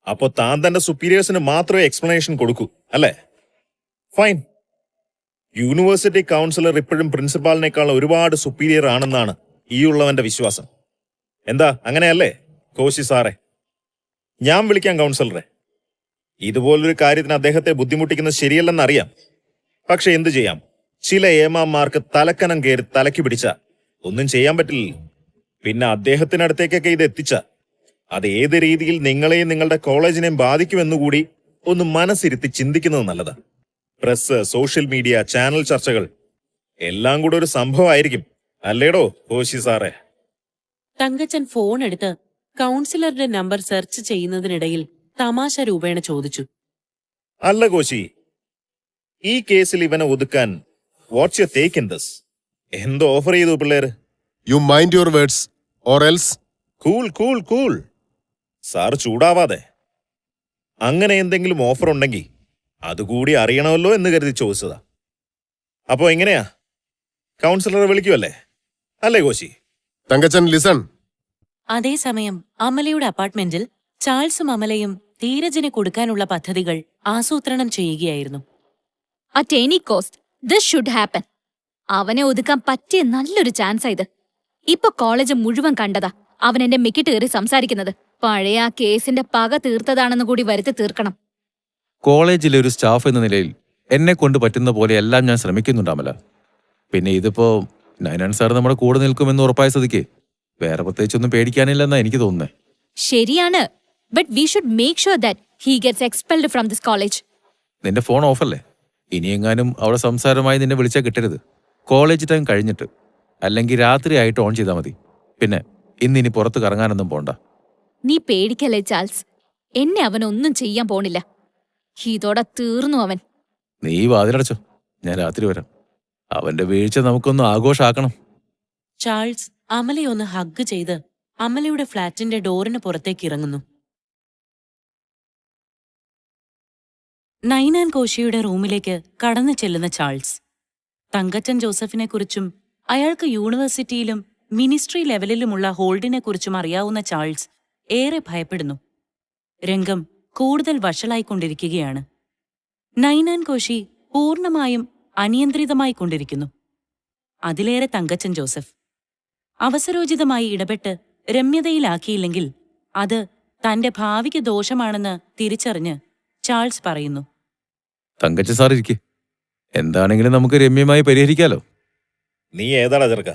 S11: അപ്പോ താൻ തന്റെ സുപ്പീരിയേഴ്സിന് മാത്രമേ എക്സ്പ്ലനേഷൻ കൊടുക്കൂ അല്ലേ? ഫൈൻ. യൂണിവേഴ്സിറ്റി കൗൺസിലർ ഇപ്പോഴും പ്രിൻസിപ്പാളിനേക്കാൾ ഒരുപാട് സുപ്പീരിയർ ആണെന്നാണ് ഈ ഉള്ളവന്റെ വിശ്വാസം. എന്താ അങ്ങനെയല്ലേ കോശി സാറേ? ഞാൻ വിളിക്കാം കൗൺസിലറെ. ഇതുപോലൊരു കാര്യത്തിന് അദ്ദേഹത്തെ ബുദ്ധിമുട്ടിക്കുന്നത് ശരിയല്ലെന്നറിയാം. പക്ഷെ എന്തു ചെയ്യാം, ചില ഏമാന്മാർക്ക് തലക്കനം കയറി തലയ്ക്ക് പിടിച്ച ഒന്നും ചെയ്യാൻ പറ്റില്ല. പിന്നെ അദ്ദേഹത്തിനടുത്തേക്കൊക്കെ ഇത് എത്തിച്ച അത് ഏത് രീതിയിൽ നിങ്ങളെയും നിങ്ങളുടെ കോളേജിനെയും ബാധിക്കുമെന്നുകൂടി ഒന്ന് മനസ്സിരുത്തി ചിന്തിക്കുന്നത് നല്ലതാ. പ്രസ്, സോഷ്യൽ മീഡിയ, ചാനൽ ചർച്ചകൾ എല്ലാം കൂടെ ഒരു സംഭവമായിരിക്കും അല്ലേടോ കോശി സാറേ?
S2: തങ്കച്ചൻ ഫോൺ എടുത്ത് കൗൺസിലറുടെ നമ്പർ സെർച്ച് ചെയ്യുന്നതിനിടയിൽ തമാശ രൂപേണ ചോദിച്ചു.
S11: അല്ല കോശി, ഈ കേസിൽ ഇവനെ ഒതുക്കാൻ what's your take in this? എന്തോ ഓഫർ ചെയ്തു പിള്ളേര്?
S7: You mind your words or else.
S11: Cool cool cool sir, ചൂടാവാതെ. അങ്ങനെ എന്തെങ്കിലും ഓഫർ ഉണ്ടെങ്കിൽ അതുകൂടി അറിയണമല്ലോ എന്ന് കരുതി ചോദിച്ചതാ. അപ്പോ എങ്ങനെയാ, കൗൺസിലറെ വിളിക്കുമല്ലേ അല്ലേ കോശി?
S7: തങ്കച്ചൻ ലിസൺ.
S2: അതേസമയം അമലയുടെ അപ്പാർട്ട്മെന്റിൽ ചാൾസും അമലയും ധീരജിന് കൊടുക്കാനുള്ള പദ്ധതികൾ ആസൂത്രണം ചെയ്യുകയായിരുന്നു.
S9: At any cost this should happen. അവനെ ഒതുക്കാൻ പറ്റിയ നല്ലൊരു ചാൻസാ ഇത്. ഇപ്പൊ കോളേജ് മുഴുവൻ കണ്ടതാ അവൻ എന്റെ മിക്കിട്ട് കയറി സംസാരിക്കുന്നത്. പഴയ ആ കേസിന്റെ പക തീർത്തതാണെന്ന് കൂടി വരുത്തി തീർക്കണം.
S12: കോളേജിലെ ഒരു സ്റ്റാഫ് എന്ന നിലയിൽ എന്നെ കൊണ്ട് പറ്റുന്ന പോലെ എല്ലാം ഞാൻ ശ്രമിക്കുന്നുണ്ട് അമല. പിന്നെ ഇതിപ്പോ നൈനാൻ സാർ നമ്മുടെ കൂടെ നിൽക്കുമെന്ന് ഉറപ്പായ സ്ഥിതിക്ക് വേറെ പ്രത്യേകിച്ചൊന്നും പേടിക്കാനില്ലെന്നാ എനിക്ക് തോന്നുന്നത്.
S9: ശരിയാണ്, but we should make sure that he gets expelled from this college.
S12: നിന്റെ ഫോൺ ഓഫല്ലേ? ഇനിയെങ്ങാനും അവിടെ സംസാരമായി നിന്നെ വിളിച്ചാൽ കിട്ടരുത്. കോളേജ് ടൈം കഴിഞ്ഞിട്ട്, അല്ലെങ്കിൽ രാത്രി ആയിട്ട് ഓൺ ചെയ്താൽ മതി. പിന്നെ ഇന്നിനി പുറത്ത് കറങ്ങാനൊന്നും പോണ്ട.
S9: നീ പേടിക്കല്ലേ ചാൾസ്, എന്നെ അവനൊന്നും ചെയ്യാൻ പോണില്ല. ഇതോടെ തീർന്നു അവൻ.
S12: നീ വാതിലടച്ചോ, ഞാൻ രാത്രി വരാം. അവന്റെ വീഴ്ച നമുക്കൊന്ന് ആഘോഷാക്കണം.
S2: ചാൾസ് അമലയൊന്ന് ഹഗ് ചെയ്ത് അമലയുടെ ഫ്ളാറ്റിന്റെ ഡോറിന് പുറത്തേക്ക് ഇറങ്ങുന്നു. നൈനാൻ കോശിയുടെ റൂമിലേക്ക് കടന്നു ചെല്ലുന്ന ചാൾസ് തങ്കച്ചൻ ജോസഫിനെ കുറിച്ചും അയാൾക്ക് യൂണിവേഴ്സിറ്റിയിലും മിനിസ്ട്രി ലെവലിലുമുള്ള ഹോൾഡിനെക്കുറിച്ചും അറിയാവുന്ന ചാൾസ് ഏറെ ഭയപ്പെടുന്നു. രംഗം കൂടുതൽ വഷളായിക്കൊണ്ടിരിക്കുകയാണ്. നൈനാൻ കോശി പൂർണ്ണമായും അനിയന്ത്രിതമായിക്കൊണ്ടിരിക്കുന്നു. അതിലേറെ തങ്കച്ചൻ ജോസഫ് അവസരോചിതമായി ഇടപെട്ട് രമ്യതയിലാക്കിയില്ലെങ്കിൽ അത് തന്റെ ഭാവിക്ക് ദോഷമാണെന്ന് തിരിച്ചറിഞ്ഞ് ചാൾസ് പറയുന്നു.
S12: തങ്കച്ച സാർ ഇരിക്കെ, എന്താണെങ്കിലും നമുക്ക് രമ്യമായി പരിഹരിക്കാലോ.
S11: നീ ഏതാടാ ചെറുക്ക?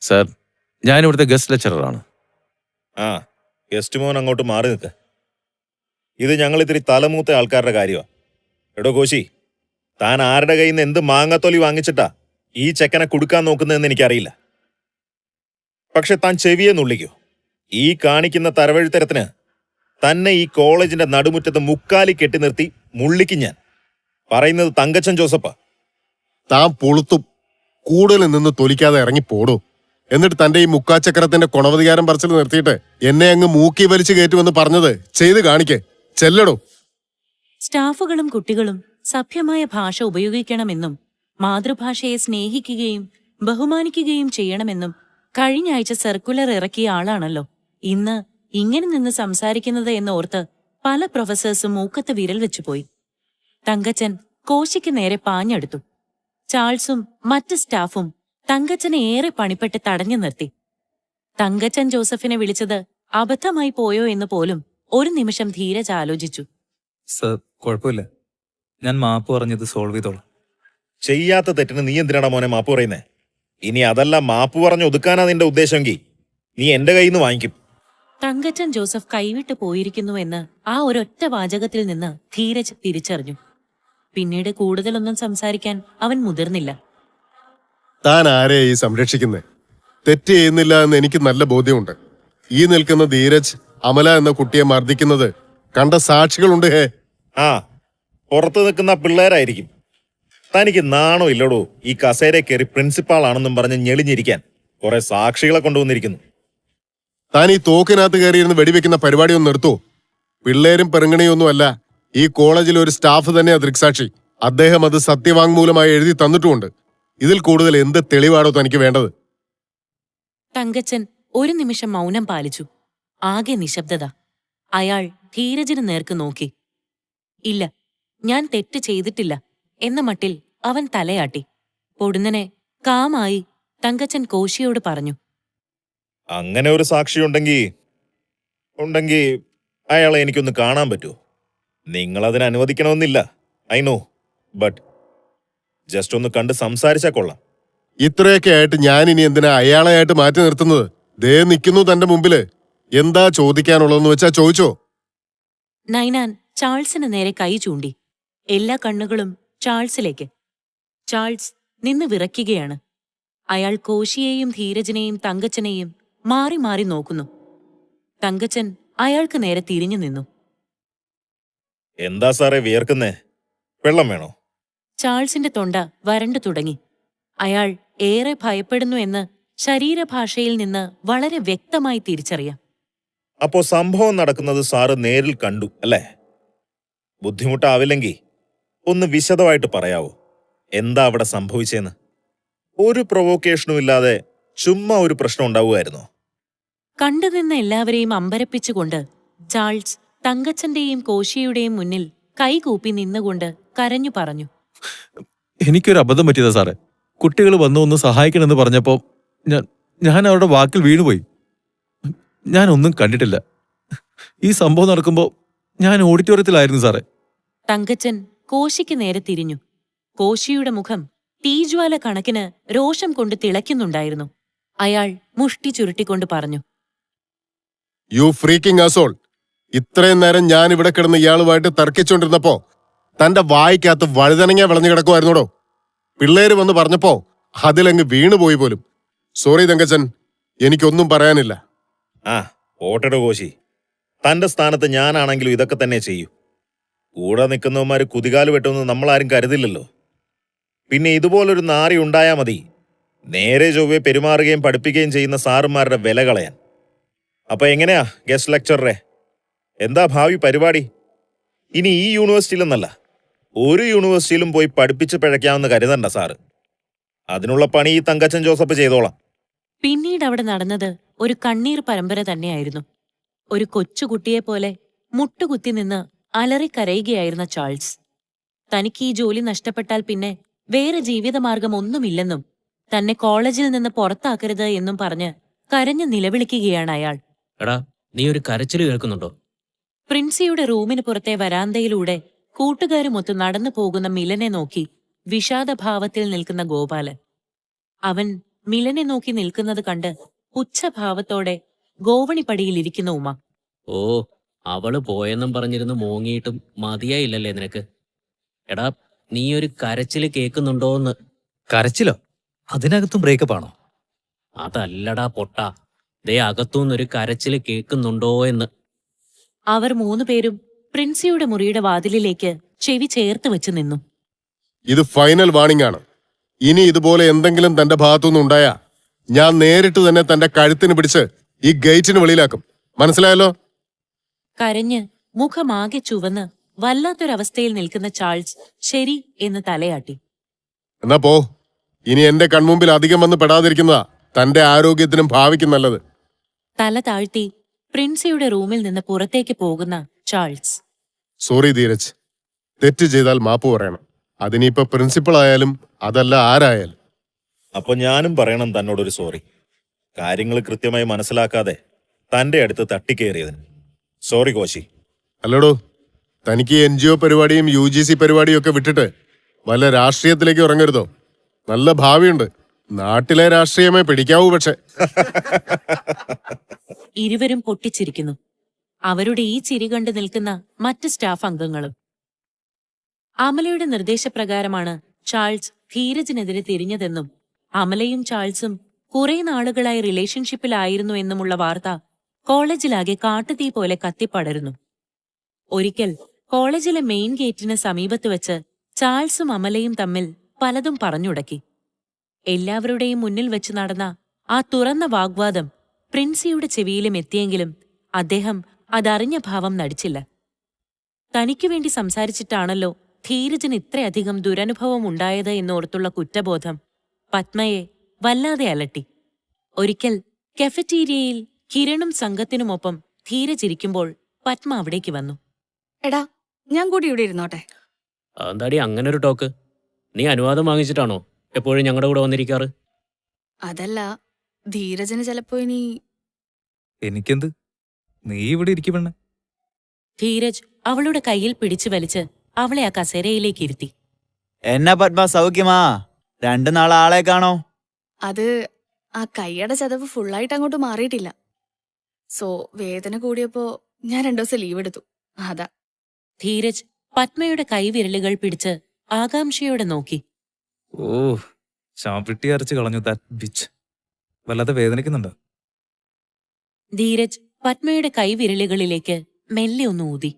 S12: സാർ, ഞാനിവിടുത്തെ ഗസ്റ്റ് ലെക്ചററാണ്.
S11: ആ, ഗസ്റ്റ് മോൻ അങ്ങോട്ട് മാറി നിൽക്ക്. ഇത് ഞങ്ങൾ ഇത്തിരി തലമൂത്ത ആൾക്കാരുടെ കാര്യമാ. എടോ കോശി, താൻ ആരുടെ കയ്യിൽ നിന്ന് എന്ത് മാങ്ങത്തൊലി വാങ്ങിച്ചിട്ടാ ഈ ചെക്കനെ കൊടുക്കാൻ നോക്കുന്നതെന്ന് എനിക്കറിയില്ല. പക്ഷെ താൻ ചെവിയെ നുള്ളിക്കോ. ഈ കാണിക്കുന്ന തരവഴിത്തരത്തിന് തന്നെ ഈ കോളേജിന്റെ നടുമുറ്റത്ത് മുക്കാലി കെട്ടി നിർത്തി മുള്ളിക്കും ഞാൻ. പറയുന്നത് തങ്കച്ചൻ ജോസഫാ.
S7: താൻ പൊളുത്തും. കൂടുതൽ നിന്ന് തൊലിക്കാതെ ഇറങ്ങി പോടൂ. എന്നിട്ട് തന്റെ ഈ മുക്കാച്ചക്രത്തിന്റെ കൊണവധികാരം പറച്ചിൽ നിർത്തിയിട്ട് എന്നെ അങ്ങ് മൂക്കി വലിച്ചു കയറ്റുമെന്ന് പറഞ്ഞത് ചെയ്ത് കാണിക്കേ. ചെല്ലടോ.
S2: സ്റ്റാഫുകളും കുട്ടികളും സഭ്യമായ ഭാഷ ഉപയോഗിക്കണമെന്നും മാതൃഭാഷയെ സ്നേഹിക്കുകയും ബഹുമാനിക്കുകയും ചെയ്യണമെന്നും കഴിഞ്ഞ ആഴ്ച സർക്കുലർ ഇറക്കിയ ആളാണല്ലോ ഇന്ന് ഇങ്ങനെ നിന്ന് സംസാരിക്കുന്നത് എന്നോർത്ത് പല പ്രൊഫസേഴ്സും മൂക്കത്ത് വിരൽ വെച്ചുപോയി. തങ്കച്ചൻ കോശിക്ക് നേരെ പാഞ്ഞെടുത്തു. ചാൾസും മറ്റ് സ്റ്റാഫും തങ്കച്ചനെ ഏറെ പണിപ്പെട്ട് തടഞ്ഞു നിർത്തി. തങ്കച്ചൻ ജോസഫിനെ വിളിച്ചത് അബദ്ധമായി പോയോ എന്ന് പോലും ഒരു നിമിഷം ധീരജ് ആലോചിച്ചു.
S4: സർ, കുഴപ്പമില്ല, ഞാൻ മാപ്പ് പറഞ്ഞത് സോൾവ് ചെയ്തോളാം.
S11: ചെയ്യാത്ത തെറ്റിന് നീ എന്തിനാടാ മോനെ മാപ്പ് പറയുന്നേ? ഇനി അതല്ല മാപ്പ് പറഞ്ഞ് ഒതുക്കാനാ നിന്റെ ഉദ്ദേശമെങ്കിൽ നീ എന്റെ കയ്യിൽ നിന്ന് വാങ്ങിക്കും.
S2: തങ്കച്ചൻ ജോസഫ് കൈവിട്ടു പോയിരിക്കുന്നുവെന്ന് ആ ഒരൊറ്റ വാചകത്തിൽ നിന്ന് ധീരജ് തിരിച്ചറിഞ്ഞു. പിന്നീട് കൂടുതലൊന്നും സംസാരിക്കാൻ അവൻ മുതിർന്നില്ല.
S7: താൻ ആരെയാ ഈ സംരക്ഷിക്കുന്നേ? തെറ്റ് ചെയ്യുന്നില്ല എന്ന് എനിക്ക് നല്ല ബോധ്യമുണ്ട്. ഈ നിൽക്കുന്ന ധീരജ് അമല എന്ന കുട്ടിയെ മർദ്ദിക്കുന്നത് കണ്ട സാക്ഷികളുണ്ട്. ഹേ,
S11: ആ, പുറത്തു നിൽക്കുന്ന പിള്ളേരായിരിക്കും. തനിക്ക് നാണോ ഇല്ലടോ ഈ കസേര കയറി പ്രിൻസിപ്പാൾ ആണെന്നും പറഞ്ഞ് ഞെളിഞ്ഞിരിക്കാൻ കുറെ സാക്ഷികളെ കൊണ്ടുവന്നിരിക്കുന്നു.
S7: താൻ ഈ തോക്കിനകത്ത് കയറിയിരുന്ന് വെടിവെക്കുന്ന പരിപാടിയൊന്നും നിർത്തൂ. പിള്ളേരും പെറുങ്ങണിയൊന്നും അല്ല. ഈ കോളേജിൽ ഒരു സ്റ്റാഫ് തന്നെയാ ദൃക്സാക്ഷി. അദ്ദേഹം അത് സത്യവാങ്മൂലമായി എഴുതി തന്നിട്ടുമുണ്ട്. ഇതിൽ കൂടുതൽ എന്ത് തെളിവാണോ തനിക്ക് വേണ്ടത്?
S2: തങ്കച്ചൻ ഒരു നിമിഷം മൗനം പാലിച്ചു. ആകെ നിശബ്ദത. അയാൾ ധീരജിന് നേർക്ക് നോക്കി. ഇല്ല, ഞാൻ തെറ്റ് ചെയ്തിട്ടില്ല എന്ന മട്ടിൽ അവൻ തലയാട്ടി. പൊടുന്നനെ കാമായി തങ്കച്ചൻ കോശിയോട് പറഞ്ഞു.
S11: അങ്ങനെ ഒരു സാക്ഷി ഉണ്ടെങ്കിൽ അയാളെ എനിക്കൊന്ന് കാണാൻ പറ്റുമോ? നിങ്ങളതിന് അനുവദിക്കണമെന്നില്ല, ഐ നോ, ബട്ട് ജസ്റ്റ് ഒന്ന് കണ്ട് സംസാരിച്ചാൽ കൊള്ളാം.
S7: ഇത്രയൊക്കെ ആയിട്ട് ഞാൻ ഇനി എന്തിനാ അയാളെ ആയിട്ട് മാറ്റി നിർത്തുന്നത്? ദേ നിൽക്കുന്നു തന്റെ മുമ്പില്. എന്താ ചോദിക്കാനുള്ളതെന്ന് വെച്ചാ ചോദിച്ചോ.
S2: നൈനാൻ ചാൾസിന് നേരെ കൈ ചൂണ്ടി. എല്ലാ കണ്ണുകളും ചാൾസിലേക്ക്. ചാൾസ് നിന്ന് വിറയ്ക്കുകയാണ്. അയാൾ കോശിയെയും ധീരജിനെയും തങ്കച്ചനെയും മാറി മാറി നോക്കുന്നു. തങ്കച്ചൻ അയാൾക്ക് നേരെ തിരിഞ്ഞു നിന്നു.
S11: എന്താ സാറേ വിയർക്കുന്നേ? വെള്ളം വേണോ?
S2: ചാൾസിന്റെ തൊണ്ട വരണ്ടു തുടങ്ങി. അയാൾ ഏറെ ഭയപ്പെടുന്നു എന്ന് ശരീരഭാഷയിൽ നിന്ന് വളരെ വ്യക്തമായി തിരിച്ചറിയാം.
S11: അപ്പോ സംഭവം നടക്കുന്നത് സാറ് നേരിൽ കണ്ടു അല്ലേ? ബുദ്ധിമുട്ടാവില്ലെങ്കിൽ ഒന്ന് വിശദമായിട്ട് പറയാവോ? എന്താ അവിടെ സംഭവിച്ചെന്ന്? ഒരു പ്രൊവോക്കേഷനും ഇല്ലാതെ ചുമ്മാ ഒരു പ്രശ്നം ഉണ്ടാവുമായിരുന്നോ?
S2: കണ്ടുനിന്ന എല്ലാവരെയും അമ്പരപ്പിച്ചുകൊണ്ട് ചാൾസ് തങ്കച്ചന്റെയും കോശിയുടെയും മുന്നിൽ കൈകൂപ്പി നിന്നുകൊണ്ട് കരഞ്ഞു പറഞ്ഞു.
S8: എനിക്കൊരു അബദ്ധം പറ്റിയതാ സാറേ. കുട്ടികൾ വന്നു ഒന്ന് സഹായിക്കണമെന്ന് പറഞ്ഞപ്പോ ഞാൻ അവരുടെ വാക്കിൽ വീണുപോയി. ഞാനൊന്നും കണ്ടിട്ടില്ല. ഈ സംഭവം നടക്കുമ്പോ ഞാൻ ഓഡിറ്റോറിയത്തിലായിരുന്നു സാറേ.
S2: തങ്കച്ചൻ കോശിക്ക് നേരെ തിരിഞ്ഞു. കോശിയുടെ മുഖം തീജ്വാല കണക്കിന് രോഷം കൊണ്ട് തിളയ്ക്കുന്നുണ്ടായിരുന്നു. അയാൾ മുഷ്ടി ചുരുട്ടിക്കൊണ്ട് പറഞ്ഞു.
S7: You freaking asshole. ഇത്രയും നേരം ഞാൻ ഇവിടെ കിടന്ന് ഇയാളുമായിട്ട് തർക്കിച്ചുകൊണ്ടിരുന്നപ്പോ തന്റെ വായിക്കകത്ത് വഴുതനങ്ങ വിളഞ്ഞു കിടക്കുമായിരുന്നോടോ. പിള്ളേര് വന്ന് പറഞ്ഞപ്പോ അതിലങ്ങ് വീണുപോയി പോലും. സോറി തങ്കച്ചൻ, എനിക്കൊന്നും പറയാനില്ല.
S11: ഓട്ടടോ കോശി, തന്റെ സ്ഥാനത്ത് ഞാനാണെങ്കിലും ഇതൊക്കെ തന്നെ ചെയ്യൂ. കൂടെ നിൽക്കുന്നവന്മാര് കുതികാല് വെട്ടുമെന്ന് നമ്മളാരും കരുതില്ലല്ലോ. പിന്നെ ഇതുപോലൊരു നാറി ഉണ്ടായാ മതി നേരെ ചൊവ്വെ പെരുമാറുകയും പഠിപ്പിക്കുകയും ചെയ്യുന്ന സാറുമാരുടെ വില കളയാൻ. അപ്പൊ എങ്ങനെയാ ഗസ്റ്റ് ലെക്ചററെ, എന്താ ഭാവി പരിപാടി? ഇനി ഈ യൂണിവേഴ്സിറ്റിയിലെന്നല്ല, ഒരു യൂണിവേഴ്സിറ്റിയിലും പോയി പഠിപ്പിച്ച് പിഴയ്ക്കാമെന്ന് കരുതണ്ട സാറ്. അതിനുള്ള പണി ഈ തങ്കച്ചൻ ജോസഫ് ചെയ്തോളാം.
S2: പിന്നീട് അവിടെ നടന്നത് ഒരു കണ്ണീർ പരമ്പര തന്നെയായിരുന്നു. ഒരു കൊച്ചുകുട്ടിയെപ്പോലെ മുട്ടുകുത്തി നിന്ന് അലറിക്കരയുകയായിരുന്ന ചാൾസ്. തനിക്ക് ഈ ജോലി നഷ്ടപ്പെട്ടാൽ പിന്നെ വേറെ ജീവിതമാർഗം ഒന്നുമില്ലെന്നും തന്നെ കോളേജിൽ നിന്ന് പുറത്താക്കരുത് എന്നും പറഞ്ഞ് കരഞ്ഞു നിലവിളിക്കുകയാണ് അയാൾ.
S5: എടാ, നീ ഒരു കരച്ചിൽ കേൾക്കുന്നുണ്ടോ?
S2: പ്രിൻസിയുടെ റൂമിന് പുറത്തെ വരാന്തയിലൂടെ കൂട്ടുകാരുമൊത്ത് നടന്നു പോകുന്ന മിലനെ നോക്കി വിഷാദഭാവത്തിൽ നിൽക്കുന്ന ഗോപാലൻ. അവൻ മിലനെ നോക്കി നിൽക്കുന്നത് കണ്ട് പുച്ഛഭാവത്തോടെ ഗോവണിപ്പടിയിലിരിക്കുന്ന ഉമ.
S5: ഓ, അവള് പോയെന്നും പറഞ്ഞിരുന്ന് മോങ്ങിയിട്ടും മതിയായില്ലല്ലേ നിനക്ക്? എടാ, നീ ഒരു കരച്ചില് കേൾക്കുന്നുണ്ടോന്ന്.
S8: കരച്ചിലോ? അതിനകത്തും ബ്രേക്കപ്പ് ആണോ?
S5: അതല്ലടാ പൊട്ടാ, ദേ അകത്തുനിന്നൊരു കരച്ചില് കേൾക്കുന്നുണ്ടോ എന്ന്.
S2: അവർ മൂന്നുപേരും പ്രിൻസിയുടെ മുറിയുടെ വാതിലിലേക്ക് ചെവി ചേർത്ത് വെച്ച് നിന്നു.
S7: ഇത് ഫൈനൽ വാണിംഗ് ആണ്. ഇനി ഇതുപോലെ എന്തെങ്കിലും തന്റെ ഭാഗത്തുനിന്ന് ഉണ്ടായാ ഞാൻ നേരിട്ട് തന്നെ തന്റെ കഴുത്തിന് പിടിച്ച് ഈ ഗേറ്റിന് വെളിയിലാക്കും. മനസ്സിലായല്ലോ?
S2: കരഞ്ഞ് മുഖമാകെ ചുവന്ന് വല്ലാത്തൊരവസ്ഥയിൽ നിൽക്കുന്ന ചാൾസ് ശരി എന്ന് തലയാട്ടി.
S7: എന്നാ പോ. ഇനി എന്റെ കൺമുമ്പിൽ അധികം വന്ന് പെടാതിരിക്കുന്നതാ തന്റെ ആരോഗ്യത്തിനും ഭാവിക്കും നല്ലത്.
S2: തല താഴ്ത്തി പ്രിൻസിയുടെ റൂമിൽ നിന്ന് പുറത്തേക്ക് പോകുന്ന ചാൾസ്.
S7: സോറി ധീരജ്, തെറ്റ് ചെയ്താൽ മാപ്പ് പറയണം. അതിനിപ്പോ പ്രിൻസിപ്പൾ ആയാലും അതല്ല ആരായാലും.
S11: അപ്പൊ ഞാനും പറയണം തന്നോടൊരു സോറി. കാര്യങ്ങൾ കൃത്യമായി മനസ്സിലാക്കാതെ തന്റെ അടുത്ത് തട്ടിക്കേറിയതിന് സോറി കോശി.
S7: അല്ലടോ, തനിക്ക് NGO പരിപാടിയും UGC പരിപാടിയും ഒക്കെ വിട്ടിട്ട് വല്ല രാഷ്ട്രീയത്തിലേക്ക് ഇറങ്ങരുതോ? നല്ല ഭാവിയുണ്ട്. നാട്ടിലെ രാഷ്ട്രീയമേ പിടിക്കാവൂ. പക്ഷെ
S2: ഇരുവരും പൊട്ടിച്ചിരിക്കുന്നു. അവരുടെ ഈ ചിരി കണ്ടു നിൽക്കുന്ന മറ്റ് സ്റ്റാഫ് അംഗങ്ങളും. അമലയുടെ നിർദ്ദേശപ്രകാരമാണ് ചാൾസ് ധീരജിനെതിരെ തിരിഞ്ഞതെന്നും അമലയും ചാൾസും കുറെ നാളുകളായി റിലേഷൻഷിപ്പിലായിരുന്നു എന്നുമുള്ള വാർത്ത കോളേജിലാകെ കാട്ടുതീ പോലെ കത്തിപ്പടരുന്നു. ഒരിക്കൽ കോളേജിലെ മെയിൻ ഗേറ്റിന് സമീപത്ത് വെച്ച് ചാൾസും അമലയും തമ്മിൽ പലതും പറഞ്ഞുടക്കി. എല്ലാവരുടെയും മുന്നിൽ വെച്ച് നടന്ന ആ തുറന്ന വാഗ്വാദം പ്രിൻസിയുടെ ചെവിയിലും എത്തിയെങ്കിലും അദ്ദേഹം അതറിഞ്ഞ ഭാവം നടിച്ചില്ല. തനിക്കു വേണ്ടി സംസാരിച്ചിട്ടാണല്ലോ ധീരജിന് ഇത്രയധികം ദുരനുഭവം ഉണ്ടായത് എന്നോർത്തുള്ള കുറ്റബോധം പത്മയെ വല്ലാതെ അലട്ടി. ഒരിക്കൽ കഫറ്റീരിയയിൽ കിരണും സംഘത്തിനുമൊപ്പം ധീരജിരിക്കുമ്പോൾ പത്മ അവിടേക്ക് വന്നു.
S1: എടാ, ഞാൻ കൂടി ഇവിടെ ഇരുന്നോട്ടെ.
S5: എന്താടി അങ്ങനെ ഒരു ടോക്ക്? നീ അനുവാദം വാങ്ങിച്ചിട്ടാണോ എപ്പോഴും ഞങ്ങളുടെ കൂടെ വന്നിരിക്കാറ്?
S1: അതല്ല, ധീരജന് ചിലപ്പോ ഇനി
S4: എനിക്കെന്ത്? നീ ഇവിടെ ഇരിക്കും പെണ്ണെ.
S2: ധീരജ് അവളുടെ കയ്യിൽ പിടിച്ചു വലിച്ച് അവളെ ആ കസേരയിലേക്ക് ഇരുത്തി.
S10: എന്നാ പത്മ സൗഖ്യമാ? 2 നാൾ ആളെ കാണോ?
S1: അത് ആ കൈയുടെ ചതവ് ഫുള്ളായിട്ട് അങ്ങോട്ട് മാറിയിട്ടില്ല. സോ വേദന കൂടിയപ്പോ ഞാൻ 2 ദിവസം ലീവ് എടുത്തു. അതാ.
S2: ധീരജ് പത്മയുടെ കൈവിരലുകൾ പിടിച്ച് ആകാംക്ഷയോടെ നോക്കി.
S4: ഓ, ചാപ്പിട്ടി അരച്ച് കളഞ്ഞു ദാറ്റ് ബിച്ച്. വല്ലാതെ വേദനിക്കുന്നുണ്ടോ?
S2: ധീരജ് പത്മയുടെ കൈവിരലുകളിലേക്ക് മെല്ലെ ഒന്ന് ഊതി.